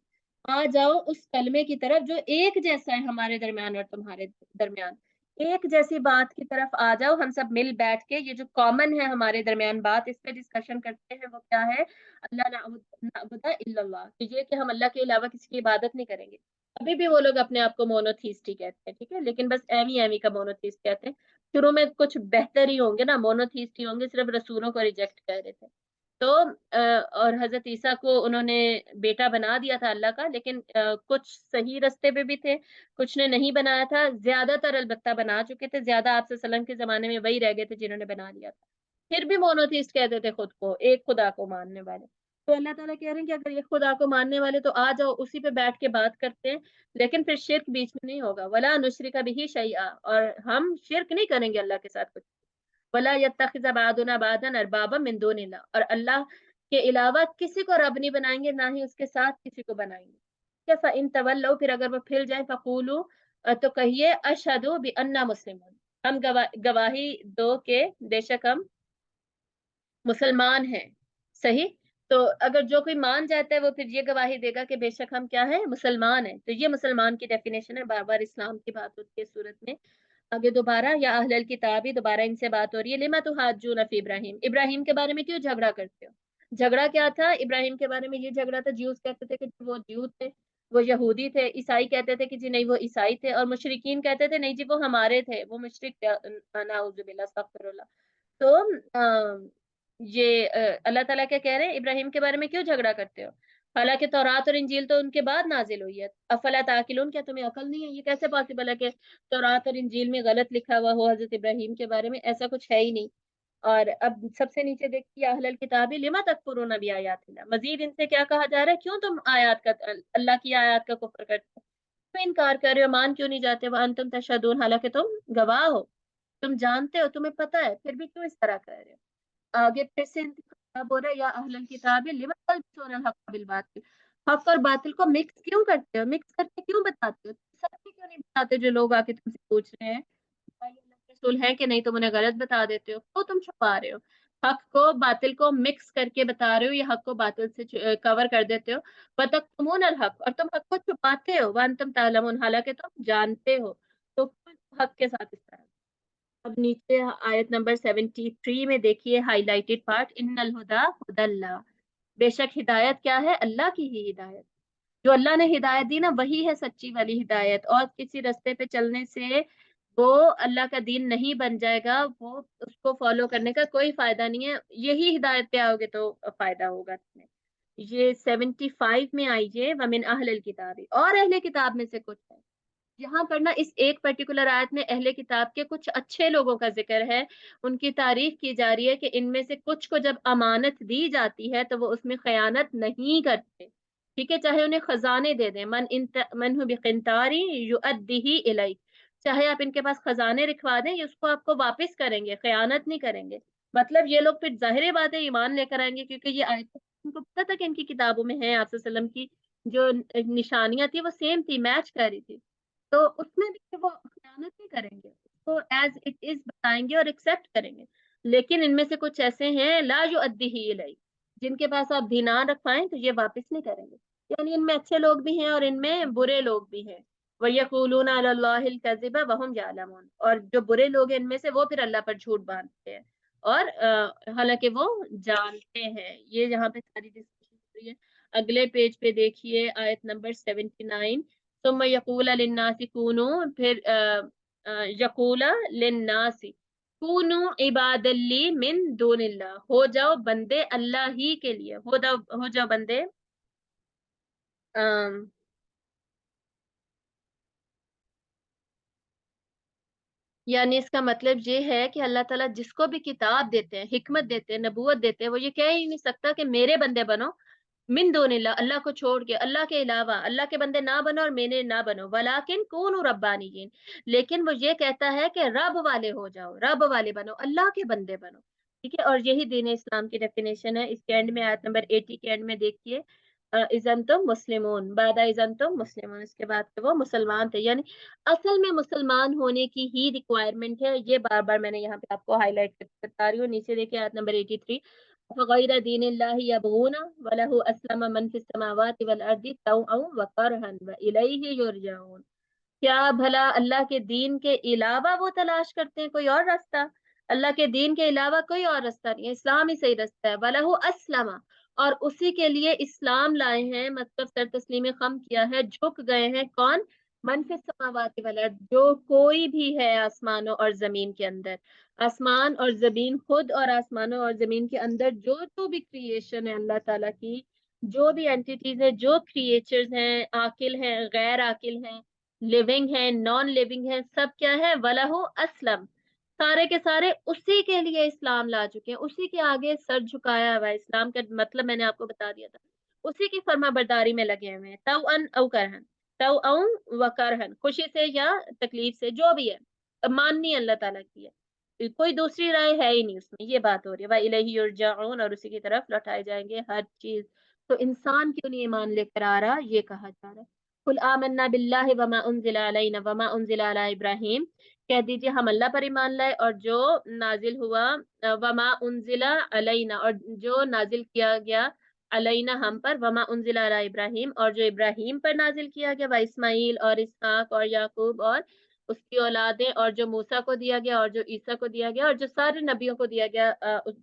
آ جاؤ اس کلمے کی طرف جو ایک جیسا ہے ہمارے درمیان اور تمہارے درمیان، ایک جیسی بات کی طرف آ جاؤ، ہم سب مل بیٹھ کے یہ جو کامن ہے ہمارے درمیان بات، اس پہ ڈسکشن کرتے ہیں، وہ کیا ہے؟ اللہ نعبد الا اللہ، کہ یہ کہ ہم اللہ کے علاوہ کسی کی عبادت نہیں کریں گے۔ ابھی بھی وہ لوگ اپنے آپ کو مونوتھیسٹ ہی کہتے ہیں، ٹھیک ہے، لیکن بس ایوی ایوی کا مونوتھیسٹ کہتے ہیں، شروع میں کچھ بہتر ہی ہوں گے نا، مونوتھیسٹ ہی ہوں گے، صرف رسولوں کو ریجیکٹ کر رہے تھے۔ تو اور حضرت عیسیٰ کو انہوں نے بیٹا بنا دیا تھا اللہ کا، لیکن کچھ صحیح رستے پہ بھی تھے، کچھ نے نہیں بنایا تھا، زیادہ تر البتہ بنا چکے تھے، زیادہ آپ صلی اللہ علیہ وسلم کے زمانے میں وہی رہ گئے تھے جنہوں نے بنا لیا تھا، پھر بھی مونوتھیسٹ کہتے تھے خود کو، ایک خدا کو ماننے والے۔ تو اللہ تعالیٰ کہہ رہے ہیں کہ اگر ایک خدا کو ماننے والے تو آ جاؤ، اسی پہ بیٹھ کے بات کرتے ہیں، لیکن پھر شرک بیچ میں نہیں ہوگا، ولا نشرک بہ شیئا، اور ہم شرک نہیں کریں گے اللہ کے ساتھ کچھ، ولا یتخذ بعضنا بعضا اربابا من دون اللہ، اور اللہ کے علاوہ کسی کو رب نہیں بنائیں گے، نہ ہی اس کے ساتھ کسی کو بنائیں گے۔ فَإِن تَوَلَّوْا، پھر اگر وہ پھر جائیں، فَقُولُوا، تو کہیے، أَشْهَدُ بِأَنَّا مُسْلِمُونَ، ہم گواہی دو کہ بے شک ہم مسلمان ہیں، صحیح؟ تو اگر جو کوئی مان جاتا ہے وہ پھر یہ گواہی دے گا کہ بے شک ہم کیا ہے؟ مسلمان ہیں۔ تو یہ مسلمان کی ڈیفینیشن ہے، بار بار اسلام کی بات ہوتی ہے صورت میں۔ آگے دوبارہ، یا اہل الکتابی، دوبارہ ان سے بات ہو رہی ہے، لما تحاجون فی ابراہیم، ابراہیم کے بارے میں کیوں جھگڑا کرتے ہو؟ جھگڑا کیا تھا ابراہیم کے بارے میں؟ یہ جھگڑا تھا، جیوز کہتے تھے کہ وہ جیو تھے، وہ یہودی تھے، عیسائی کہتے تھے کہ جی نہیں وہ عیسائی تھے، اور مشرکین کہتے تھے نہیں جی وہ ہمارے تھے، وہ مشرک نعوذ باللہ استغفر اللہ۔ تو یہ اللہ تعالیٰ کیا کہہ رہے ہیں ابراہیم کے بارے میں، کیوں جھگڑا کرتے ہو؟ حالانکہ تورات اور انجیل تو ان کے بعد نازل ہوئی ہے، افلا تعقلون، کیا تمہیں عقل نہیں ہے؟ یہ کیسے پاسبل ہے کہ تورات اور انجیل میں غلط لکھا ہوا ہو حضرت ابراہیم کے بارے میں؟ ایسا کچھ ہے ہی نہیں۔ اور اب سب سے نیچے دیکھیے اہل الکتاب لما تکفرون بآیات اللہ، مزید ان سے کیا کہا جا رہا ہے، کیوں تم آیات کا، اللہ کی آیات کا کفر کرتے ہو، کیوں انکار کر رہے ہو، مان کیوں نہیں جاتے؟ وانتم تشہدون، حالانکہ تم گواہ ہو، تم جانتے ہو، تمہیں پتہ ہے، پھر بھی کیوں اس طرح کر رہے ہو؟ آگے پھر سے انتخاب ہو رہا ہے، یا اہل الکتاب لما تلبسون الحق بالباطل، حق اور باطل کو مکس کیوں کرتے ہو، مکس کر کے کیوں بتاتے ہو؟ سب سے کیوں نہیں بتاتے جو لوگ آ کے تم سے پوچھ رہے ہیں بھائی اللہ کے رسول ہے کہ نہیں، تم انہیں غلط بتا دیتے ہو، تو تم چھپا رہے ہو، حق کو باطل کو مکس کر کے بتا رہے ہو، یا حق کو باطل سے کور کر دیتے ہو، وَتَكْتُمُونَ الْحَقَّ، اور تم حق کو چھپاتے ہو، وَأَنْتُمْ تَعْلَمُونَ، حالانکہ تم جانتے ہو، تو حق کے ساتھ اس طرح۔ اب نیچے آیت نمبر 73 میں دیکھیے ہائی لائٹڈ پارٹ، ان الہدا ہدی اللہ، بے شک ہدایت کیا ہے؟ اللہ کی ہی ہدایت، جو اللہ نے ہدایت دی نا وہی ہے سچی والی ہدایت، اور کسی رستے پہ چلنے سے وہ اللہ کا دین نہیں بن جائے گا، وہ اس کو فالو کرنے کا کوئی فائدہ نہیں ہے، یہی ہدایت پہ آؤ گے تو فائدہ ہوگا تمہیں۔ یہ 75 میں آئیے، ومن اہل الکتاب، اور اہل کتاب میں سے کچھ ہے، یہاں پر نا اس ایک پرٹیکولر آیت میں اہل کتاب کے کچھ اچھے لوگوں کا ذکر ہے، ان کی تعریف کی جا رہی ہے کہ ان میں سے کچھ کو جب امانت دی جاتی ہے تو وہ اس میں خیانت نہیں کرتے، ٹھیک ہے، چاہے انہیں خزانے دے دیں، من ہو بقنطاری یؤدیہ الیک، چاہے آپ ان کے پاس خزانے رکھوا دیں یہ اس کو آپ کو واپس کریں گے، خیانت نہیں کریں گے۔ مطلب یہ لوگ پھر ظاہر بات ہے ایمان لے کر آئیں گے، کیونکہ یہ آیت ان کو پتہ تھا کہ ان کی کتابوں میں ہے، آپ صلی اللہ علیہ وسلم کی جو نشانیاں تھی وہ سیم تھی، میچ کر رہی تھی، تو اس میں بھی وہ خیانت نہیں کریں گے، اس کو ایز اٹ از بتائیں گے اور ایکسیپٹ کریں گے۔ لیکن ان میں سے کچھ ایسے ہیں لا یؤدیہ الیک، جن کے پاس آپ دینار رکھوائیں تو یہ واپس نہیں کریں گے، یعنی ان میں اچھے لوگ بھی ہیں اور ان میں برے لوگ بھی ہیں۔ وَيَقُولُونَ عَلَى اللَّهِ الْكَذِبَ وَهُمْ يَعْلَمُونَ، اور جو برے لوگ ہیں ان میں سے وہ پھر اللہ پر جھوٹ باندھتے ہیں، اور حالانکہ وہ جانتے ہیں۔ یہ یہاں پہ ساری ڈسکشن ہو رہی ہے۔ اگلے پیج پہ دیکھیے آیت نمبر 79، ثم یقول للناس کونوا، پھر یقول للناس کونوا عباد لی من دون اللہ، ہو جاؤ بندے اللہ ہی کے لیے، ہو جاؤ بندے یعنی اس کا مطلب یہ ہے کہ اللہ تعالیٰ جس کو بھی کتاب دیتے ہیں، حکمت دیتے ہیں، نبوت دیتے ہیں، وہ یہ کہہ ہی نہیں سکتا کہ میرے بندے بنو، من دون اللہ، اللہ کو چھوڑ کے، اللہ کے علاوہ اللہ کے بندے نہ بنو اور میرے نہ بنو، ولیکن کونوا ربانیین، لیکن وہ یہ کہتا ہے کہ رب والے ہو جاؤ، رب والے بنو، اللہ کے بندے بنو، ٹھیک ہے۔ اور یہی دین اسلام کی ڈیفینیشن ہے۔ اس کے اینڈ میں آیت نمبر 80 کے اینڈ میں دیکھیے، اذن تم مسلمون، بعد اذن تم مسلمون، اس کے بعد کہ وہ مسلمان تھے، یعنی اصل میں مسلمان ہونے کی ہی ریکوائرمنٹ ہے، یہ بار بار میں نے یہاں پہ آپ کو ہائی لائٹ بتا رہی ہوں۔ نیچے دیکھیں آیت نمبر 83، فغیر دین اللہ یبغون وله اسلم من فی السماوات والارض طوعا وکرہا والیہ یرجعون، کیا بھلا اللہ کے دین کے علاوہ وہ تلاش کرتے ہیں کوئی اور راستہ؟ اللہ کے دین کے علاوہ کوئی اور راستہ نہیں ہے، اسلام ہی صحیح راستہ ہے۔ وَلَهُ أَسْلَمَ، اور اسی کے لیے اسلام لائے ہیں، مطلب سر تسلیم خم کیا ہے، جھک گئے ہیں، کون؟ من فی السماوات والارض، جو کوئی بھی ہے آسمانوں اور زمین کے اندر، آسمان اور زمین خود، اور آسمانوں اور زمین کے اندر جو بھی کریشن ہے اللہ تعالیٰ کی، جو بھی اینٹیز ہیں، جو کریچرز ہیں، عاقل ہیں، غیر عاقل ہیں، لیونگ ہے، نان لیونگ ہے، سب کیا ہے؟ وَلَهُ اسلم، سارے کے سارے اسی کے لیے اسلام لا چکے ہیں، اسی کے آگے سر جھکایا ہوا ہے۔ اسلام کا مطلب میں نے آپ کو بتا دیا تھا، اسی کی فرما برداری میں لگے ہوئے ہیں، طوعاً او کرہن، طوعاً و کرہن، خوشی سے یا تکلیف سے، جو بھی ہے، ماننی اللہ تعالیٰ کی ہے، کوئی دوسری رائے ہے ہی نہیں اس میں، یہ بات ہو رہی ہے۔ وَإِلَيْهِ يُرْجَعُونَ، اور اسی کی طرف لوٹائے جائیں گے ہر چیز۔ تو انسان کیوں نہیں ایمان لے کر آ رہا، یہ کہا جا رہا ہے۔ قُلْ آمَنَّا بِاللَّهِ وَمَا أُنزِلَ عَلَيْنَا وَمَا أُنزِلَ عَلَى إِبْرَاهِيمَ، کہہ دیجئے ہم اللہ پر ایمان لائے اور جو نازل ہوا، وما انزل علینا، اور جو نازل کیا گیا، علینا ہم پر، وما انزل علی ابراہیم، اور جو ابراہیم پر نازل کیا گیا، و اسماعیل اور اسحاق اور یعقوب اور اس کی اولادیں، اور جو موسیٰ کو دیا گیا اور جو عیسیٰ کو دیا گیا اور جو سارے نبیوں کو دیا گیا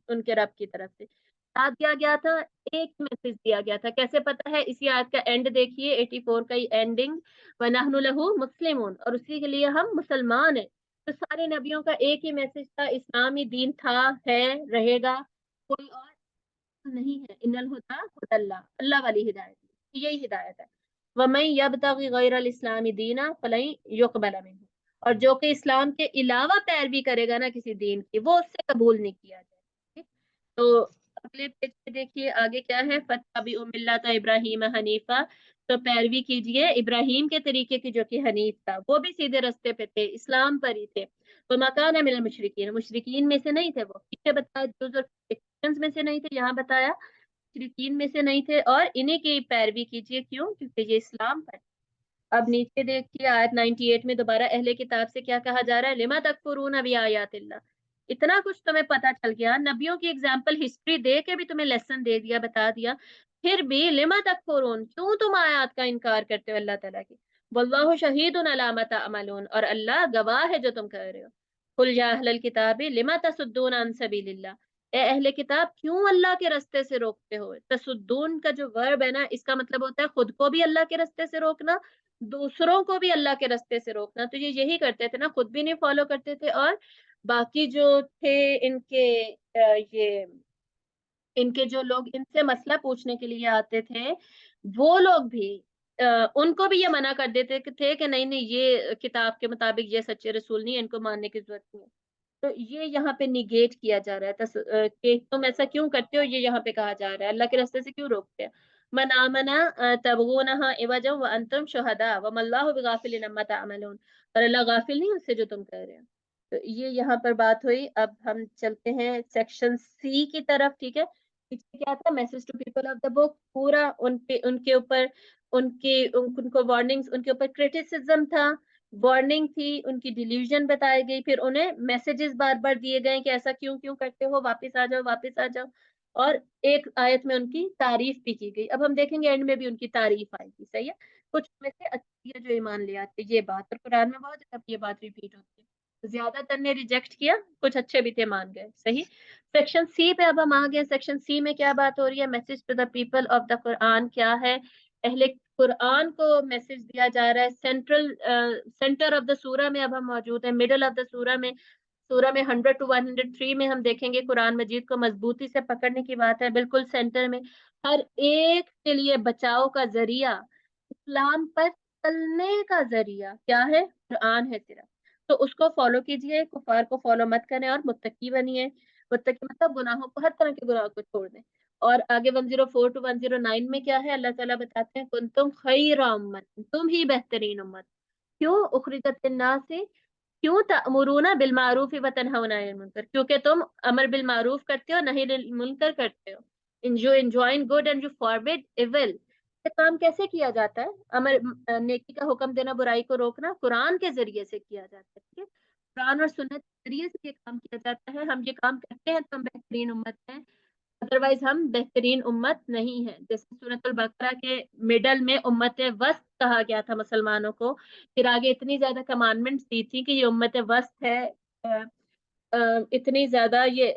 ان کے رب کی طرف سے، بتا دیا گیا تھا، ایک میسج دیا گیا تھا. کیسے پتا ہے؟ اسی آیت کا اینڈ دیکھیے 84 کا اینڈنگ، وَنَحْنُ لَهُ مُسْلِمُونَ، اور اسی کے لیے ہم مسلمان ہیں. تو سارے نبیوں کا ایک ہی میسج تھا، اسلامی دین تھا، ہے، رہے گا، کوئی اور نہیں ہے. ان الہدیٰ ہدی اللہ، اللہ والی ہدایت، یہی ہدایت ہے. وَمَن يَبْتَغِ غَيْرَ الْإِسْلَامِ دِينًا فَلَن يُقْبَلَ مِنْهُ، اور جو کہ اسلام کے علاوہ پیروی کرے گا نا کسی دین کی، وہ اس سے قبول نہیں کیا جائے. تو اگلے پیج پہ دیکھیے آگے کیا ہے، فَاتَّبِعُوا مِلَّةَ إِبْرَاهِيمَ حنیفا، تو پیروی کیجئے ابراہیم کے طریقے کی جو کہ حنیف تھا، وہ بھی سیدھے رستے پہ تھے، اسلام پر ہی تھے. وَمَا كَانَ مِنَ الْمُشْرِكِينَ، مشرکین میں سے نہیں تھے وہ. پیچھے بتایا میں سے نہیں تھے، یہاں بتایا مشرکین میں سے نہیں تھے، اور انہیں کی پیروی کیجئے. کیوں؟ کیونکہ یہ اسلام پر. اب نیچے دیکھیے آیت 98 میں دوبارہ اہل کتاب سے کیا کہا جا رہا ہے، لما تکفرون بآیات اللہ. اتنا کچھ تمہیں پتا چل گیا، نبیوں کی اگزامپل ہسٹری دے کے بھی تمہیں لیسن دے دیا، بتا دیا، پھر بھی لما تکفرون، کیوں تم آیات کا انکار کرتے ہو اللہ تعالیٰ کی. واللہ شہید علی ما تعملون، اور اللہ گواہ ہے جو تم کر رہے ہو. قل یا اہل الکتاب لما تصدون عن سبیل اللہ، اے اہل کتاب کیوں اللہ کے راستے سے روکتے ہو. تصدون کا جو ورب ہے نا، اس کا مطلب ہوتا ہے خود کو بھی اللہ کے راستے سے روکنا، دوسروں کو بھی اللہ کے راستے سے روکنا. تو یہ یہی کرتے تھے نا، خود بھی نہیں فالو کرتے تھے، اور باقی جو تھے ان کے یہ ان کے جو لوگ ان سے مسئلہ پوچھنے کے لیے آتے تھے، وہ لوگ بھی ان کو بھی یہ منع کر دیتے تھے کہ نہیں نہیں، یہ کتاب کے مطابق یہ سچے رسول نہیں ہے، ان کو ماننے کی ضرورت نہیں ہے. تو یہ یہاں پہ نیگیٹ کیا جا رہا ہے کہ تم ایسا کیوں کرتے ہو، یہ یہاں پہ کہا جا رہا ہے اللہ کے راستے سے کیوں روکتے ہیں. من آمنا تبغونها عوجا وانتم شہداء وما اللہ بغافل عما تعملون، اور اللہ غافل نہیں اس سے جو تم کر رہے ہیں. تو یہ یہاں پر بات ہوئی. اب ہم چلتے ہیں سیکشن سی کی طرف. ٹھیک ہے، پیچھے کیا تھا، message to people of the book, پورا ان کے اوپر ان کو وارننگز، ان کے اوپر کریٹیسزم تھا، وارننگ تھی، ان کی ڈیلیوژن بتائی گئی، پھر انہیں میسیجز بار بار دیے گئے کہ ایسا کیوں کیوں کرتے ہو، واپس آ جاؤ واپس آ جاؤ. اور ایک آیت میں ان کی تعریف بھی کی گئی. اب ہم دیکھیں گے اینڈ میں بھی ان کی تعریف آئے گی. صحیح ہے، کچھ میں سے اچھی ہے جو ایمان لے آتے، یہ بات، اور قرآن میں بہت جگہ یہ بات ریپیٹ ہوتی ہے. زیادہ تر نے ریجیکٹ کیا، کچھ اچھے بھی تھے مان گئے. صحیح. سیکشن سی پہ اب ہم آ گئے. سیکشن سی میں کیا بات ہو رہی ہے، message to the people of the قرآن. کیا ہے، اہل قرآن کو میسج دیا جا رہا ہے. سینٹر آف دا سورہ میں اب ہم موجود ہیں، مڈل آف دا سورہ میں. سورہ میں 100 to 103 میں ہم دیکھیں گے قرآن مجید کو مضبوطی سے پکڑنے کی بات ہے، بالکل سینٹر میں. ہر ایک کے لیے بچاؤ کا ذریعہ، اسلام پر چلنے کا ذریعہ کیا ہے، قرآن ہے صرف. تو اس کو فالو کیجئے، کفار کو فالو مت کریں، اور متقی بنیے. متقی مطلب گناہوں کو، ہر طرح کے گناہوں کو چھوڑ دیں. اور آگے 104 to 109 میں کیا ہے، اللہ تعالیٰ بتاتے ہیں کنتم خیر امت، تم ہی بہترین امت. کیوں، اخرجت الناس سے، کیوں تأمرون بالمعروف وتنہون عن المنکر، کیونکہ تم امر بالمعروف کرتے ہو، نہی المنکر کرتے ہو. enjoin good and you forbid evil. یہ کام کیسے کیا جاتا ہے، امر نیکی کا حکم دینا، برائی کو روکنا، قرآن کے ذریعے سے کیا جاتا ہے. ٹھیک ہے، قرآن اور سنت کے ذریعے سے یہ کام کیا جاتا ہے. ہم یہ کام کرتے ہیں تو ہم بہترین امت ہیں، ادروائز ہم بہترین امت نہیں ہے. جیسے سورۃ البقرہ کے مڈل میں امت وسط کہا گیا تھا مسلمانوں کو، پھر آگے اتنی زیادہ کمانڈمنٹس دی تھی کہ یہ امت وسط ہے. اتنی زیادہ یہ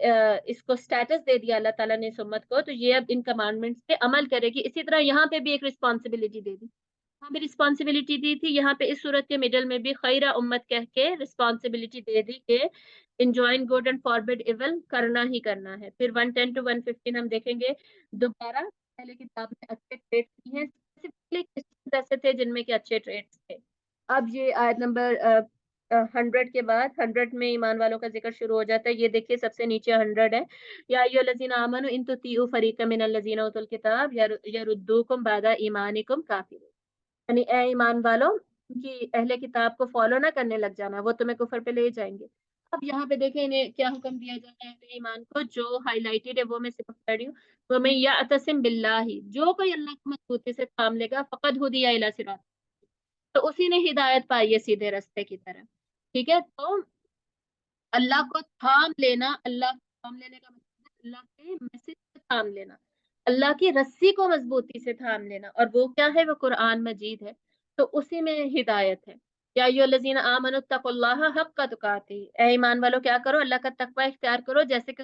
اس کو سٹیٹس دے دیا اللہ تعالیٰ نے اس امت کو، تو یہ اب ان کمانڈمنٹس پہ عمل کرے گی. اسی طرح یہاں پہ بھی ایک رسپانسبلٹی دے دی، یہاں بھی رسپانسبلٹی دی تھی، یہاں پہ اس صورت کے مڈل میں بھی خیرہ امت کہہ کے رسپانسبلٹی دے دی کہ enjoin good and forbid evil کرنا ہی کرنا ہے. پھر 110 to 115 ہم دیکھیں گے دوبارہ پہلے کتاب میں اچھے ٹریٹس ہیں، اسپیسیفکلی ایسے تھے جن میں کہ اچھے ٹریٹس تھے. اب یہ آیت نمبر 100 کے بعد 100 میں ایمان والوں کا ذکر شروع ہو جاتا ہے. یہ دیکھیے سب سے نیچے 100 ہے، یا ایھا الذین آمنوا ان تطیعوا فریقا من الذین اوتوا الکتاب یردوکم بعد ایمانکم کافرین. یعنی اے ایمان والو کی اہل کتاب کو فالو نہ کرنے لگ جانا، وہ تمہیں کفر پہ لے جائیں گے. اب یہاں پہ دیکھیں انہیں کیا حکم دیا جاتا ہے ایمان کو، جو ہائی لائٹڈ ہے وہ میں صرف پڑھ رہی ہوں. وَمَن یعتصم باللہ، جو کوئی اللہ کو مضبوطی سے تھام لے گا، فقد ہدی الی صراط، تو اسی نے ہدایت پائی ہے سیدھے راستے کی طرف. ٹھیک ہے، تو اللہ کو تھام لینا، اللہ کو تھام لینے کا مطلب ہے اللہ کے میسج کو تھام لینا، اللہ کی رسی کو مضبوطی سے تھام لینا، اور وہ کیا ہے، وہ قرآن مجید ہے. تو اسی میں ہدایت ہے. یا ایھا الذین آمنوا اتقوا اللہ حق تقاتہ، اے ایمان والو کیا کرو، اللہ کا تقوی اختیار کرو جیسے کہ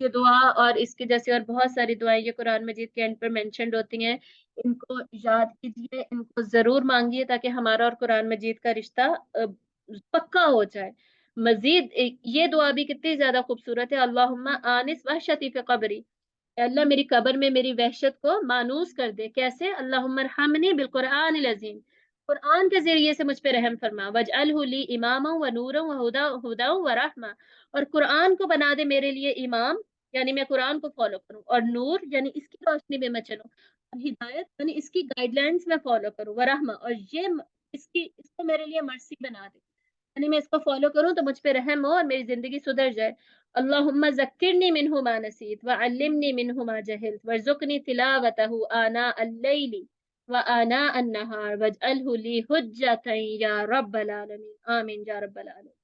یہ دعا اور اس کے جیسے اور بہت ساری دعائیں یہ قرآن مجید کے اینڈ پر مینشنڈ ہوتی ہیں، ان کو یاد کیجیے، ان کو ضرور مانگیے تاکہ ہمارا اور قرآن مجید کا رشتہ پکا ہو جائے۔ مزید یہ دعا بھی کتنی زیادہ خوبصورت ہے، اللہم آنس وحشتی فی قبری، اے اللہ میری قبر میں میری وحشت کو مانوس کر دے۔ کیسے؟ اللہم ارحمنی بالقرآن العظیم، قرآن کے ذریعے سے مجھ پہ رحم فرما، وجعلہ لی اماما و نورا و ہدا و رحمہ، اور قرآن کو بنا دے میرے لیے امام، یعنی میں قرآن کو فالو کروں، اور نور یعنی اس کی روشنی میں میں چلوں، اور ہدایت یعنی اس کی گائیڈ لائنس میں فالو کروں، ورحمہ، اور یہ اس کو میرے لیے مرسی بنا دے، یعنی میں اس کو فالو کروں تو مجھ پہ رحم ہو اور میری زندگی سدھر جائے۔ اللہم ذکرنی منہ ما نسیت وعلمنی منہ ما جہلت وارزقنی تلاوتہ آناء اللیل وآناء النہار واجعلہ لی حجتا یا رب العالمین، آمین یا رب العالمین۔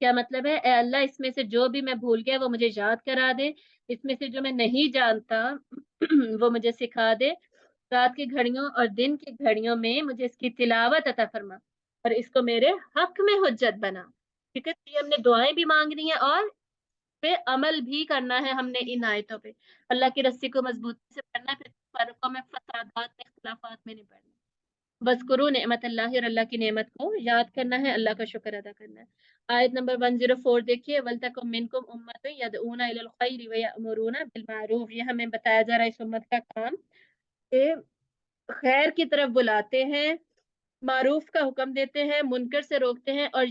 کیا مطلب ہے؟ اے اللہ اس میں سے جو بھی میں بھول گیا وہ مجھے یاد کرا دے، اس میں سے جو میں نہیں جانتا وہ مجھے سکھا دے، رات کی گھڑیوں اور دن کی گھڑیوں میں مجھے اس کی تلاوت عطا فرما اور اس کو میرے حق میں حجت بنا۔ ٹھیک ہے، یہ ہم نے دعائیں بھی مانگنی ہے اور پہ عمل بھی کرنا ہے ہم نے ان آیتوں پہ۔ اللہ کی رسی کو مضبوطی سے پڑھنا ہے، پھر فرقوں میں، فسادات میں، اختلافات میں نہیں پڑھنا۔ بس کرو نعمت اللہ، اور اللہ کی نعمت کو یاد کرنا ہے، اللہ کا شکر ادا کرنا ہے۔ آیت نمبر 104 دیکھیے، وَلْتَكُن مِّنكُمْ أُمَّةٌ يَدْعُونَ إِلَى الْخَيْرِ وَيَأْمُرُونَ بِالْمَعْرُوفِ، یہ ہمیں بتایا جا رہا ہے اس امت کا کام کہ خیر کی طرف بلاتے ہیں، معروف کا حکم دیتے ہیں، منکر سے روکتے ہیں، اور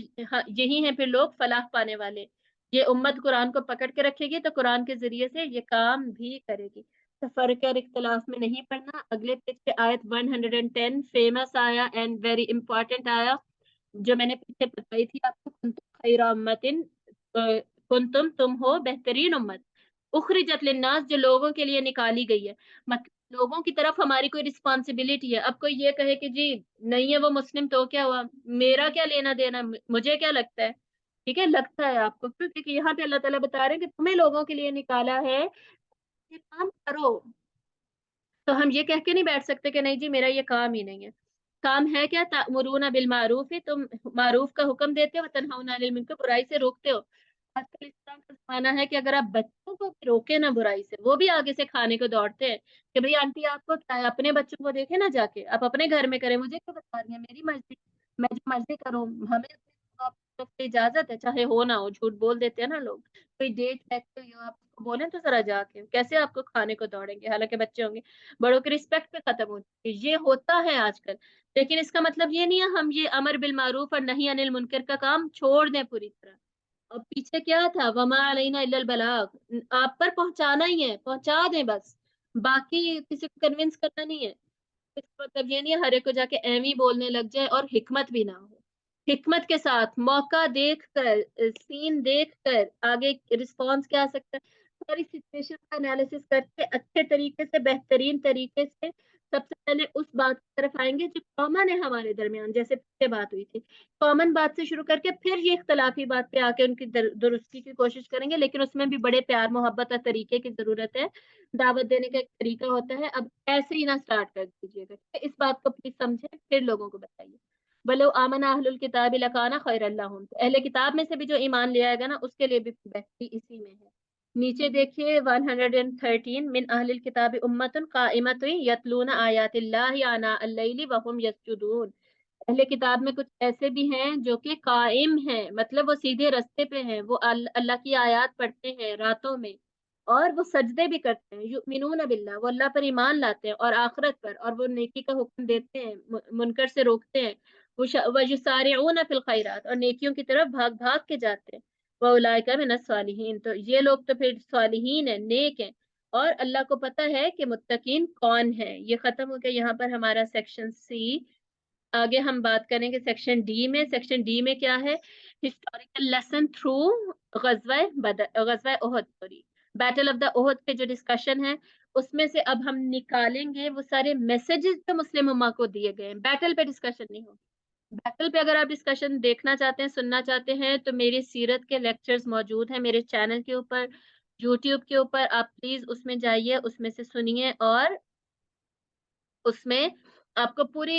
یہی ہیں پھر لوگ فلاح پانے والے۔ یہ امت قرآن کو پکڑ کے رکھے گی تو قرآن کے ذریعے سے یہ کام بھی کرے گی۔ تفرقہ اور اختلاف میں نہیں پڑھنا۔ اگلے پیج پہ آیت 110 فیمس آیا اینڈ ویری امپورٹنٹ آیا، جو میں نے پیچھے بتائی تھی آپ کو، کنتم خیر امتن، کنتم تم ہو بہترین امت، اخرجت للناس جو لوگوں کے لیے نکالی گئی ہے۔ مطلب لوگوں کی طرف ہماری کوئی رسپانسبلٹی ہے۔ اب کوئی یہ کہے کہ جی نہیں ہے وہ مسلم تو کیا ہوا، میرا کیا لینا دینا، مجھے کیا لگتا ہے؟ ٹھیک ہے، لگتا ہے آپ کو، کیونکہ یہاں پہ اللہ تعالیٰ بتا رہے ہیں کہ تمہیں لوگوں کے لیے نکالا ہے، یہ کام کرو۔ تو ہم یہ کہہ کے نہیں بیٹھ سکتے کہ نہیں جی میرا یہ کام ہی نہیں ہے۔ کام ہے کیا؟ تأمرون بالمعروف، تم معروف کا حکم دیتے ہو، تنہون عن المنکر، برائی سے روکتے ہو۔ آج کل اس طرح کا زمانہ ہے کہ اگر آپ بچوں کو بھی روکے نا برائی سے، وہ بھی آگے سے کھانے کو دوڑتے ہیں کہ بھئی آنٹی آپ کو کیا ہے، اپنے بچوں کو دیکھیں نا، جا کے آپ اپنے گھر میں کریں، مجھے کیوں بتا رہی ہیں، میری مرضی، میں جو مرضی کروں، ہمیں اپنے ماں باپ سے اجازت ہے، چاہے ہو نہ ہو، جھوٹ بول دیتے ہیں نا لوگ، کوئی ڈیٹ رکھتے ہو آپ کو بولیں تو ذرا جا کے، کیسے آپ کو کھانے کو دوڑیں گے، حالانکہ بچے ہوں گے، بڑوں کی رسپیکٹ پہ ختم ہوتی ہے۔ یہ ہوتا ہے آج کل، لیکن اس کا مطلب یہ نہیں ہے ہم یہ امر بالمعروف اور نہی عن المنکر کا کام چھوڑ دیں پوری طرح۔ اور پیچھے کیا تھا؟ وما علینا الا البلاغ، آپ پر پہنچانا ہی ہے، پہنچا دیں بس، باقی کسی کو کنونس کرنا نہیں ہے۔ اس کا مطلب یہ نہیں ہے ہر ایک کو جا کے ایویں بولنے لگ جائے اور حکمت بھی نہ ہو۔ حکمت کے ساتھ، موقع دیکھ کر، سین دیکھ کر آگے رسپانس کیا آ سکتا ہے، ساری سچویشن کا انالیسس کر کے اچھے طریقے سے، بہترین طریقے سے سب سے پہلے اس بات کی طرف آئیں گے جو کامن ہے ہمارے درمیان، جیسے پیچھے بات ہوئی تھی، کامن بات سے شروع کر کے پھر یہ اختلافی بات پہ آ کے ان کی درستی کی کوشش کریں گے، لیکن اس میں بھی بڑے پیار محبت اور طریقے کی ضرورت ہے۔ دعوت دینے کا ایک طریقہ ہوتا ہے، اب ایسے ہی نہ سٹارٹ کر دیجیے گا، اس بات کو پلیز سمجھیں، پھر لوگوں کو بتائیے۔ ولو آمن اہل الکتاب لکان خیر اللہم، اہل کتاب میں سے بھی جو ایمان لے آئے گا نا اس کے لیے بھی بہتری اسی میں ہے۔ نیچے دیکھیے 113 من اہل الکتاب امۃ قائمۃ یتلون آیات اللہ آناء اللیل وهم یسجدون، اہل کتاب میں کچھ ایسے بھی ہیں جو کہ قائم ہیں، مطلب وہ سیدھے رستے پہ ہیں، وہ اللہ کی آیات پڑھتے ہیں راتوں میں، اور وہ سجدے بھی کرتے ہیں، یؤمنون باللہ، وہ اللہ پر ایمان لاتے ہیں اور آخرت پر، اور وہ نیکی کا حکم دیتے ہیں، منکر سے روکتے ہیں، وَيُسَارِعُونَ فِي الْخَيْرَاتِ، اور نیکیوں کی طرف بھاگ بھاگ کے جاتے ہیں، وَأُولَٰئِكَ مِنَ الصَّالِحِينَ، تو یہ لوگ تو پھر صالحین ہیں، نیک ہیں، اور اللہ کو پتہ ہے کہ متقین کون ہیں۔ یہ ختم ہو گیا یہاں پر ہمارا سیکشن سی۔ آگے ہم بات کریں گے سیکشن ڈی میں۔ سیکشن ڈی میں کیا ہے؟ ہسٹوریکل لیسن تھرو غزوہ احد، سوری بیٹل آف دا احد پہ جو ڈسکشن ہے اس میں سے اب ہم نکالیں گے وہ سارے میسیجز جو مسلم امہ کو دیے گئے ہیں۔ بیٹل پہ ڈسکشن نہیں ہوگی، بیٹل پہ اگر آپ ڈسکشن دیکھنا چاہتے ہیں، سننا چاہتے ہیں، تو میری سیرت کے لیکچرز موجود ہیں میرے چینل کے اوپر، یوٹیوب کے اوپر، آپ پلیز اس میں جائیے، اس میں سے سنیے، اور اس میں آپ کو پوری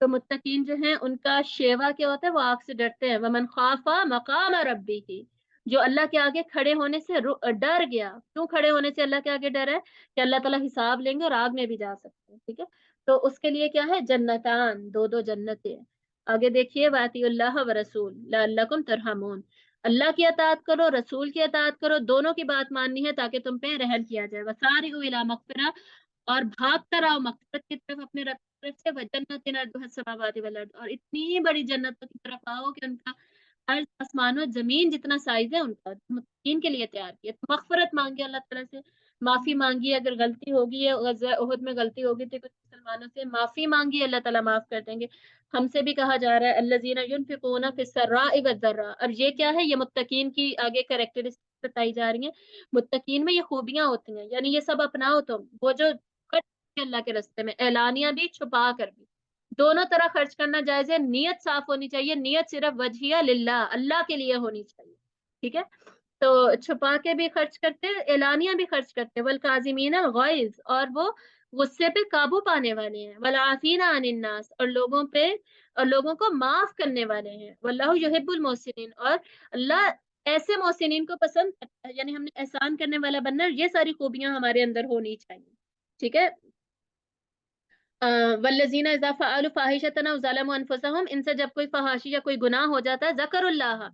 تو متقین جو ہیں ان کا شیوا کیا ہوتا ہے، وہ آگ سے ڈرتے ہیں. ومن خافا مقام ربی کی، جو اللہ کے آگے کھڑے ہونے سے ڈر گیا. کیوں کھڑے ہونے سے اللہ کے آگے ڈر ہے؟ کہ اللہ تعالیٰ حساب لیں گے اور آگ میں بھی جا سکتے ہیں. ٹھیک ہے، تو اس کے لیے کیا ہے؟ جنتان، دو دو جنتیں. آگے دیکھیے، واطیع اللہ و رسول لعلکم ترحمون، اللہ کی اطاعت کرو، رسول کی اطاعت کرو، دونوں کی بات ماننی ہے تاکہ تم پہ رحم کیا جائے. وسارعوا الی مغفرہ، اور بھاگ کر آؤ مغفرت کی طرف اپنے رب کی طرف سے. وجنت عرضها السماوات والارض، اور اتنی بڑی جنتوں کی طرف آؤ کہ ان کا عرض آسمان و زمین جتنا سائز ہے ان کا متقین کے لیے تیار کیا. تو مغفرت مانگی اللہ تعالیٰ سے، معافی مانگی. اگر غلطی ہوگی ہے، غزوہ احد میں غلطی ہوگی تھی کچھ مسلمانوں سے، معافی مانگی، اللہ تعالیٰ معاف کر دیں گے. ہم سے بھی کہا جا رہا ہے الذین ینفقون فی السراء والضراء. اور یہ کیا ہے؟ یہ متقین کی آگے کریکٹرسٹک بتائی جا رہی ہیں. متقین میں یہ خوبیاں ہوتی ہیں، یعنی یہ سب اپناؤ تم. وہ جو اللہ کے راستے میں اعلانیہ بھی، چھپا کر بھی، دونوں طرح خرچ کرنا جائز ہے. نیت صاف ہونی چاہیے، نیت صرف وجہیہ للہ، اللہ کے لیے ہونی چاہیے. ٹھیک ہے، تو چھپا کے بھی خرچ کرتے، اعلانیہ بھی خرچ کرتے. والکاظمین الغیظ، اور وہ غصے پہ قابو پانے والے ہیں. والعافین عن الناس، اور لوگوں پہ اور لوگوں کو معاف کرنے والے ہیں. واللہ یحب المحسنین، اور اللہ ایسے محسنین کو پسند کرتا ہے. یعنی ہم نے احسان کرنے والا بننا، یہ ساری خوبیاں ہمارے اندر ہونی چاہیے. ٹھیک ہے. والذین اذا فعلوا فاحشۃ او ظلموا انفسهم، ان سے جب کوئی فحاشی یا کوئی گناہ ہو جاتا ہے، ذکر اللہ،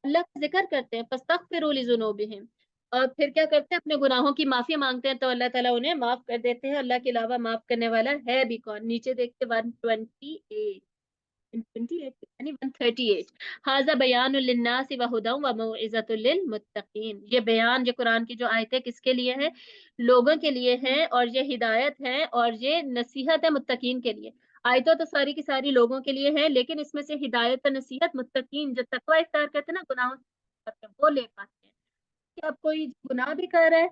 اللہ کا ذکر کرتے ہیں. فاستغفروا لذنوبہم، اور پھر کیا کرتے ہیں؟ اپنے گناہوں کی معافی مانگتے ہیں تو اللہ تعالیٰ انہیں معاف کر دیتے ہیں. اللہ کے علاوہ معاف کرنے والا ہے بھی کون؟ نیچے دیکھتے 128 یعنی 138. ھذا بیان للناس وہدی وموعظۃ للمتقین، یہ بیان، یہ قرآن کی جو آیتیں کس کے لیے ہیں؟ لوگوں کے لیے ہیں، اور یہ ہدایت ہے اور یہ نصیحت ہے متقین کے لیے. آیتیں تو ساری کی ساری لوگوں کے لیے ہیں، لیکن اس میں سے ہدایت اور نصیحت متقین جو تقوی اختیار کرتے ہیں نا، گناہوں سے وہ لے پاتے ہیں. کہ اب کوئی گناہ بھی کر رہا ہے،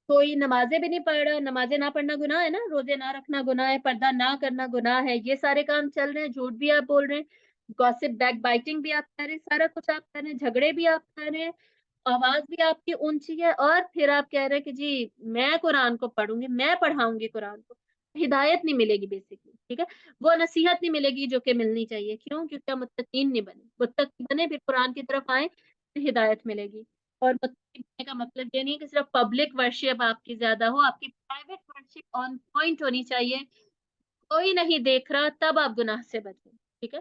کوئی نمازیں بھی نہیں پڑھ رہا، نمازیں نہ پڑھنا گناہ ہے نا، روزے نہ رکھنا گناہ ہے، پردہ نہ کرنا گناہ ہے، یہ سارے کام چل رہے ہیں، جھوٹ بھی آپ بول رہے ہیں، گوسپ بیک بائٹنگ بھی آپ کر رہے ہیں، سارا کچھ آپ کر رہے ہیں، جھگڑے بھی آپ کر رہے ہیں، آواز بھی آپ کی اونچی ہے، اور پھر آپ کہہ رہے ہیں کہ جی میں قرآن کو پڑھوں گی، میں پڑھاؤں گی قرآن کو. ہدایت نہیں ملے گی بیسکلی. ٹھیک ہے، وہ نصیحت نہیں ملے گی جو کہ ملنی چاہیے. کیوں؟ کیونکہ متقین نہیں بنے. متقی بنے پھر قرآن کی طرف آئیں تو ہدایت ملے گی. اور متقی بننے کا مطلب یہ نہیں کہ صرف پبلک ورشپ آپ کی زیادہ ہو، آپ کی پرائیویٹ ورشپ آن پوائنٹ ہونی چاہیے. کوئی نہیں دیکھ رہا تب آپ گناہ سے بچیں. ٹھیک ہے،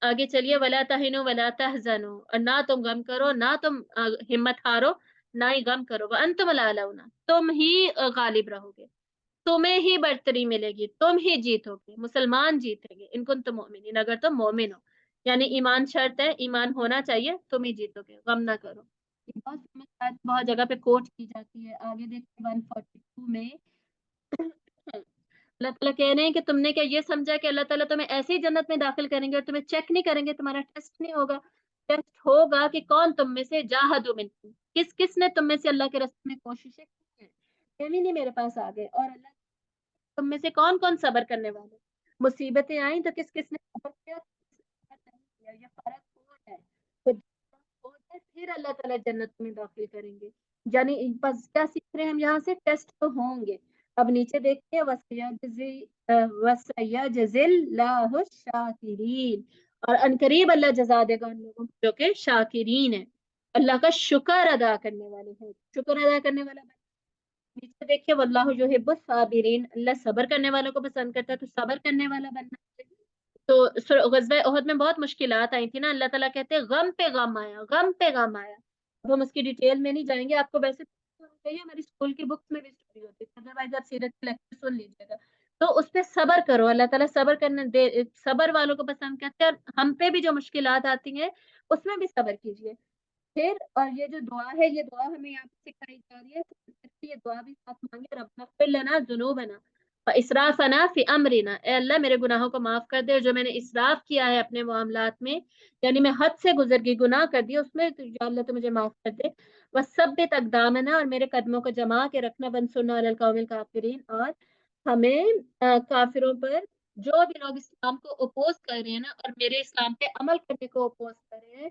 آگے چلیے. ولا تہنوا ولا تحزنوا، اور نہ تم غم کرو، نہ تم ہمت ہارو، نہ ہی غم کرو. وانتم الاعلون، تم ہی غالب رہو گے، تمہیں ہی برتری ملے گی، تم ہی جیتو گے، مسلمان جیتیں گے. ان کنتم مؤمنین، اگر تم مومن ہو. یعنی ایمان شرط ہے، ایمان ہونا چاہیے، تم ہی جیتو گے، غم نہ کرو. یہ بہت famous بات بہت جگہ پہ کوٹ کی جاتی ہے. آگے دیکھتے 142 میں اللہ تعالیٰ کہہ رہے ہیں کہ تم نے کیا یہ سمجھا کہ اللہ تعالیٰ تمہیں ایسے ہی جنت میں داخل کریں گے اور تمہیں چیک نہیں کریں گے، تمہارا ٹیسٹ نہیں ہوگا. ٹیسٹ ہوگا کہ کون تم میں سے جاہدوا منکم، کس کس نے تم میں سے اللہ کے راستے میں کوششیں کی ہیں. یہ نہیں میرے پاس آ گئے. اور اللہ تم میں سے کون کون صبر کرنے والے. مصیبتیں آئیں تو کس کس نے صبر کیا، کس نے صبر نہیں کیا. یہ فرق ہو جائے تو ہو جائے، پھر اللہ تعالیٰ جنت میں داخل کریں گے. یعنی بس کیا سیکھ رہے ہیں ہم یہاں سے؟ ٹیسٹ تو ہوں گے. اب نیچے دیکھتے وَسَيَجْزِي اللَّهُ الشَّاكِرِينَ، اور عنقریب اللہ جزا دے گا ان لوگوں کو جو کہ شاکرین ہیں، اللہ کا شکر ادا کرنے والے ہیں. شکر ادا کرنے والا. نیچے دیکھیے واللہ یحب الصابرین، اللہ صبر کرنے والوں کو پسند کرتا ہے، تو صبر کرنے والا بننا چاہیے. تو غزوہ احد میں بہت مشکلات آئی تھی نا، اللہ تعالیٰ کہتے ہیں غم پہ غم آیا، غم پہ غم آیا. اب ہم اس کی ڈیٹیل میں نہیں جائیں گے، آپ کو ویسے چاہیے، ہماری اسکول کی بکس میں بھی اسٹوری ہوتی ہے، ادروائز آپ سیرت کے لیکچر سن لیجیے گا. تو اس پہ صبر کرو، اللہ تعالیٰ صبر کرنے دے، صبر والوں کو پسند کرتے ہیں. اور ہم پہ بھی جو مشکلات آتی ہیں اس میں بھی صبر کیجیے. پھر اور یہ جو دعا ہے، یہ دعا ہمیں یہاں پہ سکھائی جا رہی ہے. یہ دعا بھی ساتھ مانگے، ربنا اغفر لنا ذنوبنا واسرافنا فی امرنا، اے اللہ میرے گناہوں کو معاف کر دے، جو میں نے اسراف کیا ہے اپنے معاملات میں، یعنی میں حد سے گزر گئی، گناہ کر دیا اس میں، تو یا اللہ تو مجھے معاف کر دے. وثبت اقدامنا، اور میرے قدموں کو جما کے رکھنا. وانصرنا علی القوم الکافرین، اور ہمیں کافروں پر، جو بھی لوگ اسلام کو اپوز کر رہے ہیں نا اور میرے اسلام پہ عمل کرنے کو اپوز کر رہے ہیں،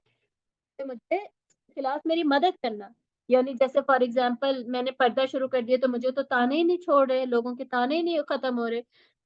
مجھے اس کے خلاف میری مدد کرنا. یعنی جیسے فار ایگزامپل میں نے پردہ شروع کر دیا تو مجھے تو تانے ہی نہیں چھوڑ رہے، لوگوں کے تانے ہی نہیں ختم ہو رہے.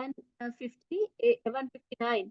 159,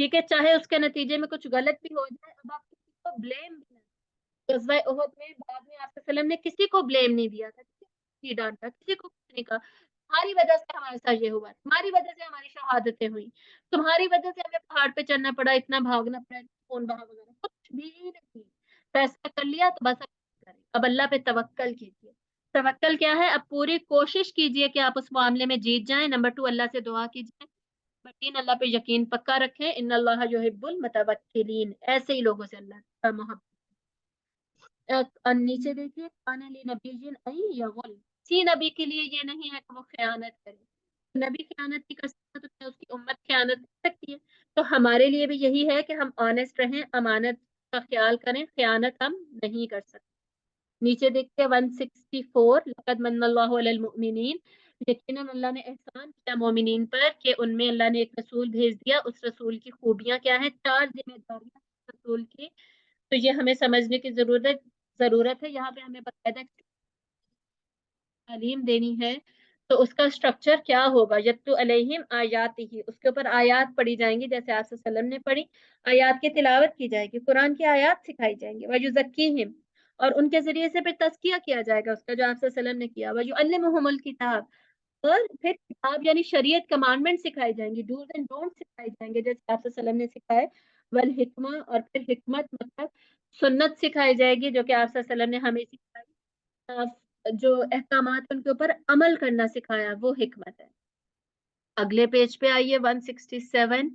ٹھیک ہے، چاہے اس کے نتیجے میں کچھ غلط بھی ہو جائے، اب آپ کسی کو بلیم بھی نہیں، غزوہ احد میں بعد میں آپ وسلم نے کسی کو بلیم نہیں دیا تھا، کسی کو نہیں ڈانٹا، کسی کو کچھ نہیں کہا، تمہاری وجہ سے ہمارے ساتھ یہ ہوا، تمہاری وجہ سے ہماری شہادتیں ہوئی، تمہاری وجہ سے ہمیں پہاڑ پہ چڑھنا پڑا، اتنا بھاگنا پڑا، خون بہا وغیرہ کچھ بھی نہیں، فیصلہ کر لیا تو بس اب اللہ پہ توکل کیجیے۔ توکل کیا ہے؟ اب پوری کوشش کیجیے کہ آپ اس معاملے میں جیت جائیں۔ نمبر 2، اللہ سے دعا کیجیے۔ نمبر 3، اللہ پہ یقین پکا رکھیں، ان اللہ یحب المتوکلین، ایسے ہی لوگوں سے اللہ کا محبت۔ نیچے دیکھیے، کان لنبی ان یغل، کسی نبی کے لیے یہ نہیں ہے کہ وہ خیانت کرے، نبی خیانت نہیں کر سکتا تو کیا اس کی امت خیانت کر سکتی ہے؟ تو ہمارے لیے بھی یہی ہے کہ ہم آنےسٹ رہیں، امانت کا خیال کریں، خیانت ہم نہیں کر سکتے۔ نیچے دیکھتے 164، لقد من اللہ علی المؤمنین، یقیناً اللہ نے احسان کیا مومنین پر کہ ان میں اللہ نے ایک رسول بھیج دیا، اس رسول کی خوبیاں کیا ہیں؟ 4 ذمہ داریاں رسول کی، تو یہ ہمیں سمجھنے کی ضرورت ہے۔ یہاں پہ ہمیں باقاعدہ تعلیم دینی ہے، تو اس کا سٹرکچر کیا ہوگا؟ یتلو علیہم آیاتہ، اس کے اوپر آیات پڑھی جائیں گی، جیسے آپ صلی اللہ علیہ وسلم نے پڑھی، آیات کی تلاوت کی جائے گی، قرآن کی آیات سکھائی جائیں گی، ویزکیہم، اور ان کے ذریعے سے پھر تزکیہ کیا جائے گا اس کا، جو آپ صلی اللہ علیہ وسلم نے کیا، ویعلمہم الکتاب، اور پھر کتاب یعنی شریعت کمانڈمنٹ سکھائی جائیں گی، ڈوز اینڈ ڈونٹ سکھائی جائیں گے، جیسے آپ صلی اللہ علیہ وسلم نے سکھائے، والحکمہ، اور پھر حکمت مطلب سنت سکھائی جائے گی، جو کہ آپ صلی اللہ علیہ وسلم نے ہمیں سکھائی، جو احکامات ان کے اوپر عمل کرنا سکھایا وہ حکمت ہے۔ اگلے پیج پہ آئیے 167،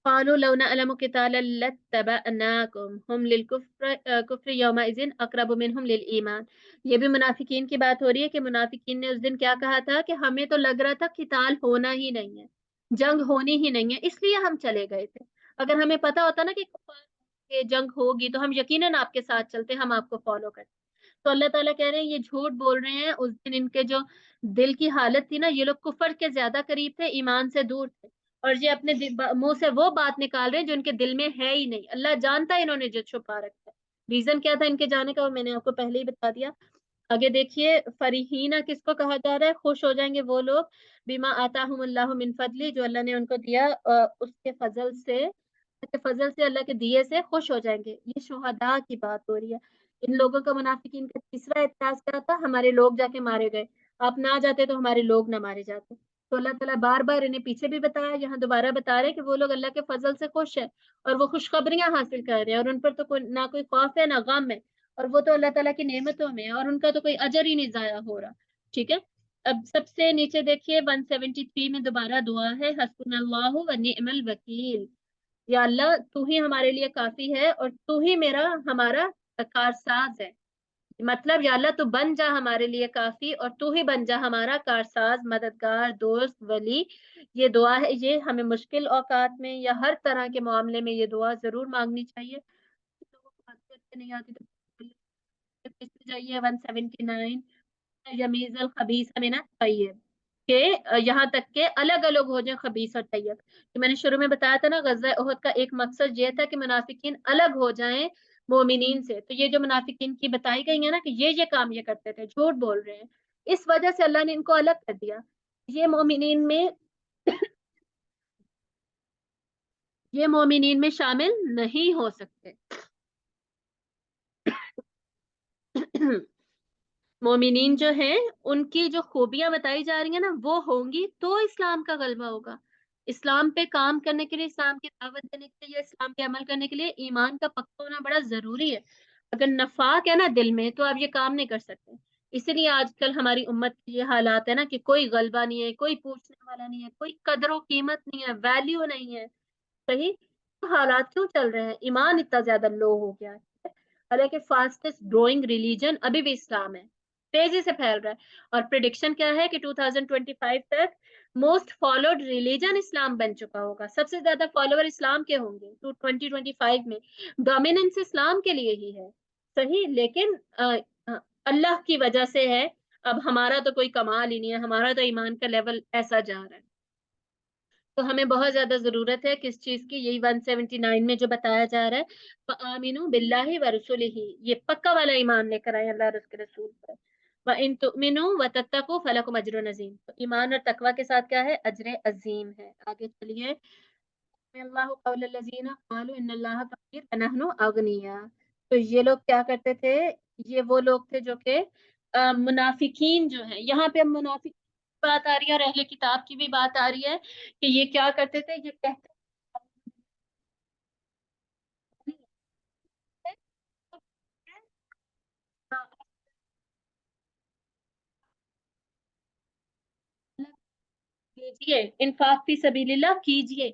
قالوا لو نعلم قتالا لاتبعناكم هم للكفر يومئذ اقرب منهم للایمان، یہ بھی منافقین کی بات ہو رہی ہے کہ منافقین نے اس دن کیا کہا تھا کہ ہمیں تو لگ رہا تھا قتال ہونا ہی نہیں ہے، جنگ ہونی ہی نہیں ہے، اس لیے ہم چلے گئے تھے، اگر ہمیں پتا ہوتا نا کہ جنگ ہوگی تو ہم یقیناً آپ کے ساتھ چلتے، ہم آپ کو فالو کرتے۔ تو اللہ تعالیٰ کہہ رہے ہیں یہ جھوٹ بول رہے ہیں، اس دن ان کے جو دل کی حالت تھی نا، یہ لوگ کفر کے زیادہ قریب تھے، ایمان سے دور تھے، اور یہ اپنے منہ سے وہ بات نکال رہے ہیں جو ان کے دل میں ہے ہی نہیں، اللہ جانتا ہے انہوں نے جو چھپا رکھا ہے۔ ریزن کیا تھا ان کے جانے کا، وہ میں نے آپ کو پہلے ہی بتا دیا۔ آگے دیکھیے، فریحینہ کس کو کہا جا رہا ہے؟ خوش ہو جائیں گے وہ لوگ، بما آتاہم اللہ من فضلی، جو اللہ نے ان کو دیا اس کے فضل سے اللہ کے دیے سے خوش ہو جائیں گے۔ یہ شہداء کی بات ہو رہی ہے۔ ان لوگوں کا منافقین کا تیسرا اعتراض کیا تھا؟ ہمارے لوگ جا کے مارے گئے، آپ نہ جاتے تو ہمارے لوگ نہ مارے جاتے۔ تو اللہ تعالیٰ بار بار انہیں پیچھے بھی بتایا، یہاں دوبارہ بتا رہے کہ وہ لوگ اللہ کے فضل سے خوش ہیں، اور وہ خوشخبریاں حاصل کر رہے ہیں، اور ان پر تو نہ کوئی خوف ہے نہ غم ہے، اور وہ تو اللہ تعالیٰ کی نعمتوں میں ہے، اور ان کا تو کوئی اجر ہی نہیں ضائع ہو رہا۔ ٹھیک ہے، اب سب سے نیچے دیکھیے 173 میں دوبارہ دعا ہے، حسبنا اللہ و نعم الوکیل، یا اللہ تو ہی ہمارے لیے کافی ہے، اور تو ہی ہمارا کارساز ہے، مطلب یا اللہ تو بن جا ہمارے لیے کافی، اور تو ہی بن جا ہمارا کارساز، مددگار، دوست، ولی۔ یہ دعا ہے، یہ ہمیں مشکل اوقات میں یا ہر طرح کے معاملے میں یہ دعا ضرور مانگنی چاہیے۔ لوگوں کو بات کرتے نہیں آتی تو جائیے 179، یمیز الخبیث من الطیب، کہ یہاں تک کہ الگ الگ ہو جائیں خبیث اور طیب، کہ میں نے شروع میں بتایا تھا نا، غزوہ احد کا ایک مقصد یہ تھا کہ منافقین الگ ہو جائیں مومنین سے، تو یہ جو منافقین کی بتائی گئی ہے نا کہ یہ کام یہ کرتے تھے، جھوٹ بول رہے ہیں، اس وجہ سے اللہ نے ان کو الگ کر دیا، یہ مومنین میں شامل نہیں ہو سکتے۔ مومنین جو ہیں ان کی جو خوبیاں بتائی جا رہی ہیں نا، وہ ہوں گی تو اسلام کا غلبہ ہوگا۔ اسلام پہ کام کرنے کے لیے، اسلام کی دعوت دینے کے لیے، یا اسلام پہ عمل کرنے کے لیے ایمان کا پختہ ہونا بڑا ضروری ہے۔ اگر نفاق ہے نا دل میں تو آپ یہ کام نہیں کر سکتے۔ اسی لیے آج کل ہماری امت کے یہ حالات ہے نا کہ کوئی غلبہ نہیں ہے، کوئی پوچھنے والا نہیں ہے، کوئی قدر و قیمت نہیں ہے، ویلیو نہیں ہے۔ صحیح، حالات کیوں چل رہے ہیں؟ ایمان اتنا زیادہ لو ہو گیا ہے، حالانکہ فاسٹسٹ گروئنگ ریلیجن ابھی بھی اسلام ہے، تیزی سے پھیل رہا ہے، اور پریڈکشن کیا ہے کہ 2025 تک موسٹ فالوڈ ریلیجن اسلام بن چکا ہوگا، سب سے زیادہ فالوور اسلام کے ہوں گے 2025 میں، ڈومیننس اسلام کے لیے ہی ہے۔ صحیح، لیکن اللہ کی وجہ سے ہے، اب ہمارا تو کوئی کمال ہی نہیں ہے، ہمارا تو ایمان کا لیول ایسا جا رہا ہے۔ تو ہمیں بہت زیادہ ضرورت ہے کس چیز کی؟ یہی 179 میں جو بتایا جا رہا ہے، فآمنوا باللہ ورسولہ، یہ پکا والا ایمان لے کر آئے اللہ اور اس کے رسول پر۔ وَإِن تُؤْمِنُوا وَتَتَّقُوا فَلَكُمْ أَجْرٌ عَظِيمٌ، تو ایمان اور تقوی کے ساتھ کیا ہے؟ اجر عظیم ہے۔ آگے چلیے تو یہ لوگ کیا کرتے تھے؟ یہ وہ لوگ تھے جو کہ منافقین جو ہیں، یہاں پہ منافق بات آ رہی ہے اور اہل کتاب کی بھی بات آ رہی ہے کہ یہ کیا کرتے تھے، یہ کہتے کیجیے، انفاق فی سبیل اللہ کیجیے،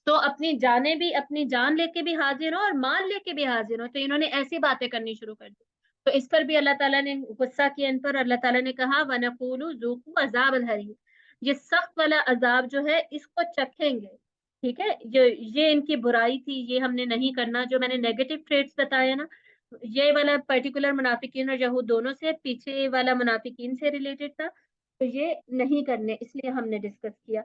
تو اپنی جانیں بھی، اپنی جان لے کے بھی حاضر ہو اور مال لے کے بھی حاضر ہو۔ تو انہوں نے ایسی باتیں کرنی شروع کر دی، تو اس پر بھی اللہ تعالیٰ نے غصہ کیا ان پر، اللہ تعالیٰ نے کہا وَنَقُولُ ذُوقُوا عَذَابَ الْحَرِيقِ، یہ سخت والا عذاب جو ہے اس کو چکھیں گے، ٹھیک ہے۔ یہ ان کی برائی تھی، یہ ہم نے نہیں کرنا، جو میں نے نیگیٹو ٹریٹس بتایا نا، یہ والا پرٹیکولر منافقین اور یہود دونوں سے، پیچھے والا منافقین سے ریلیٹڈ تھا، تو یہ نہیں کرنے، اس لیے ہم نے ڈسکس کیا۔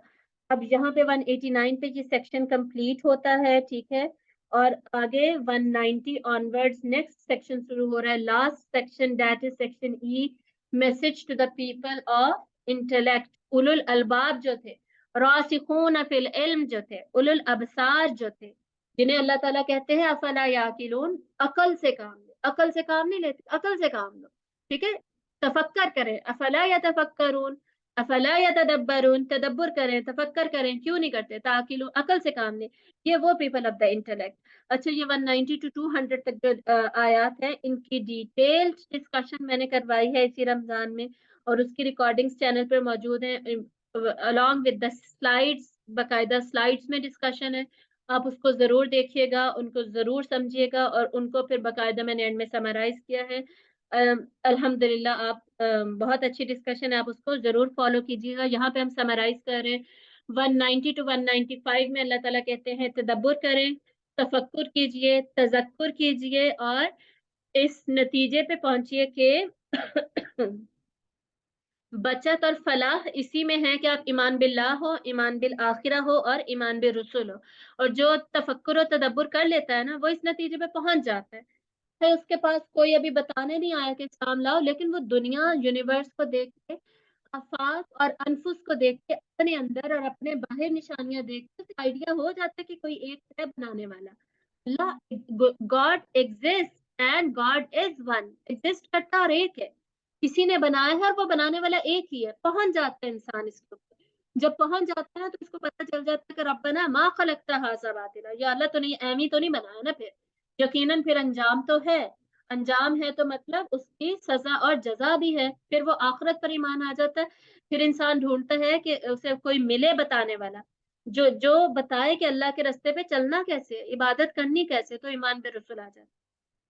اب یہاں پہ 189 پہ یہ سیکشن کمپلیٹ ہوتا ہے، ٹھیک ہے، اور آگے 190 آنورڈز نیکسٹ سیکشن شروع ہو رہا ہے، last section that is section E, message to the people of intellect, اولو الالباب جو تھے، راسخون فی العلم جو تھے، اولو الابصار جو تھے، جنہیں اللہ تعالیٰ کہتے ہیں افلا یاقلون، عقل سے کام لے، عقل سے کام نہیں لیتے، عقل سے کام لو، ٹھیک ہے، تفکر کریں، افلا یتفکرون، افلا یتدبرون، تدبر کریں، تفکر کریں، کیوں نہیں کرتے؟ تاکلون، عقل سے کام لیں، یہ وہ پیپل آف دا انٹلیکٹ۔ اچھا، یہ 190 ٹو 200 تک جو آیات ہیں، ان کی ڈیٹیل ڈسکشن میں نے کروائی ہے اسی رمضان میں، اور اس کی ریکارڈنگز چینل پر موجود ہیں along with the slides، باقاعدہ سلائڈس میں ڈسکشن ہے، آپ اس کو ضرور دیکھیے گا، ان کو ضرور سمجھیے گا، اور ان کو پھر باقاعدہ میں نے اینڈ میں سمرائز کیا ہے۔ الحمدللہ آپ بہت اچھی ڈسکشن ہے، آپ اس کو ضرور فالو کیجیے گا۔ یہاں پہ ہم سمرائز کر رہے ہیں 190 ٹو 195 میں اللہ تعالیٰ کہتے ہیں تدبر کریں، تفکر کیجئے، تذکر کیجئے، اور اس نتیجے پہ پہنچیے کہ بچت اور فلاح اسی میں ہے کہ آپ ایمان باللہ ہو، ایمان بالآخرہ ہو، اور ایمان بالرسول ہو، اور جو تفکر و تدبر کر لیتا ہے نا، وہ اس نتیجے پہ پہنچ جاتا ہے اس کے پاس کوئی ابھی بتانے نہیں آیا کہ اسلام لاؤ، لیکن وہ دنیا یونیورس کو دیکھ کے، آفاق اور انفس کو دیکھ کے، اپنے اندر اور اپنے باہر نشانیاں دیکھ کے آئیڈیا ہو جاتا ہے کہ کوئی ایک ہے بنانے والا، اللہ، God exist and God is one, exist کرتا اور ایک ہے، کسی نے بنایا ہے اور وہ بنانے والا ایک ہی ہے، پہنچ جاتا ہے انسان اس کو، جب پہنچ جاتا ہے تو اس کو پتہ چل جاتا ہے کہ ربنا ما خلقت ھذا باطلا، یا اللہ تو نہیں، ایمی تو نہیں بنایا نا، پھر یقیناً پھر انجام تو ہے، انجام ہے تو مطلب اس کی سزا اور جزا بھی ہے، پھر وہ آخرت پر ایمان آ جاتا ہے، پھر انسان ڈھونڈتا ہے کہ اسے کوئی ملے بتانے والا، جو بتائے کہ اللہ کے رستے پہ چلنا کیسے، عبادت کرنی کیسے، تو ایمان پہ رسول آ جاتا ہے۔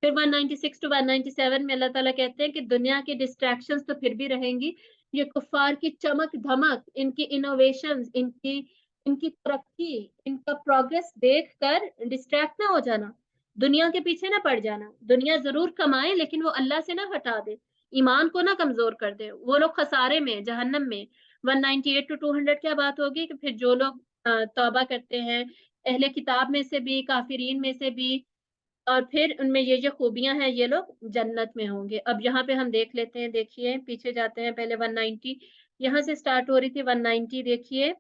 پھر 196 ٹو 197 میں اللہ تعالیٰ کہتے ہیں کہ دنیا کی ڈسٹریکشنز تو پھر بھی رہیں گی، یہ کفار کی چمک دھمک، ان کی انوویشنز، ان کی ترقی، ان کا پروگریس دیکھ کر ڈسٹریکٹ نہ ہو جانا، دنیا کے پیچھے نہ پڑ جانا، دنیا ضرور کمائے لیکن وہ اللہ سے نہ ہٹا دے، ایمان کو نہ کمزور کر دے، وہ لوگ خسارے میں، جہنم میں۔ 198 ٹو 200 کیا بات ہوگی کہ پھر جو لوگ توبہ کرتے ہیں، اہل کتاب میں سے بھی، کافرین میں سے بھی، اور پھر ان میں یہ جو خوبیاں ہیں، یہ لوگ جنت میں ہوں گے۔ اب یہاں پہ ہم دیکھ لیتے ہیں، دیکھیے پیچھے جاتے ہیں، پہلے 190 یہاں سے سٹارٹ ہو رہی تھی، 190 دیکھیے،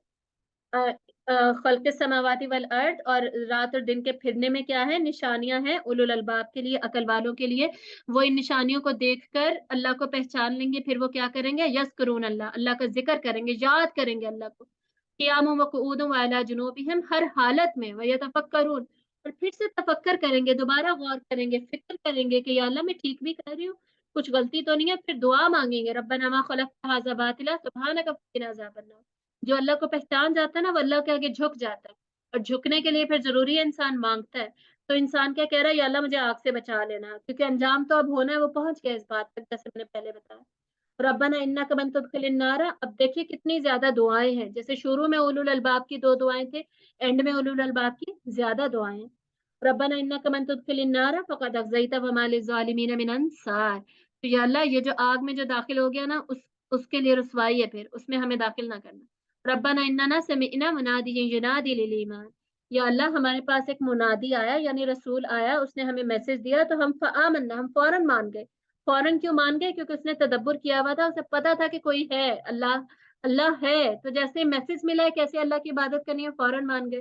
خلق السماوات والارض، اور رات اور دن کے پھرنے میں کیا ہے، نشانیاں ہیں اولو الالباب کے لیے، عقل والوں کے لیے، وہ ان نشانیوں کو دیکھ کر اللہ کو پہچان لیں گے، پھر وہ کیا کریں گے، یذکرون اللہ، اللہ کا ذکر کریں گے، یاد کریں گے اللہ کو، قیام و قعود وعلی جنوبہم، ہر حالت میں، ویتفکرون، اور پھر سے تفکر کریں گے، دوبارہ غور کریں گے، فکر کریں گے کہ یا اللہ میں ٹھیک بھی کر رہی ہوں، کچھ غلطی تو نہیں ہے، پھر دعا مانگیں گے، ربنا ما خلقت ھذا باطلا سبحانک فقنا عذاب النار۔ جو اللہ کو پہچان جاتا ہے نا، وہ اللہ کے آگے جھک جاتا ہے، اور جھکنے کے لیے پھر ضروری ہے انسان مانگتا ہے، تو انسان کیا کہہ رہا ہے، یا اللہ مجھے آگ سے بچا لینا، کیونکہ انجام تو اب ہونا ہے، وہ پہنچ گیا اس بات تک، جیسے میں نے پہلے بتایا۔ ربنا انک من تدخل النار، اب دیکھیے کتنی زیادہ دعائیں ہیں، جیسے شروع میں اولو الالباب کی 2 دعائیں تھے، اینڈ میں اولو الالباب کی زیادہ دعائیں ہیں۔ ربنا انک من تدخل النار فقد اخزیت وما للظالمین من انصار، تو یا اللہ یہ جو آگ میں جو داخل ہو گیا نا، اس کے لیے رسوائی ہے، پھر اس میں ہمیں داخل نہ کرنا۔ ربنا اننا سمعنا منادیا ینادی للایمان، یا اللہ ہمارے پاس ایک منادی آیا، یعنی رسول آیا، اس نے ہمیں میسج دیا، تو ہم فآمنا، ہم فوراً مان گئے۔ فوراً کیوں مان گئے؟ کیونکہ اس نے تدبر کیا ہوا تھا، اسے پتا تھا کہ کوئی ہے، اللہ، اللہ ہے، تو جیسے میسج ملا ہے کیسے اللہ کی عبادت کرنی ہے، فوراً مان گئے۔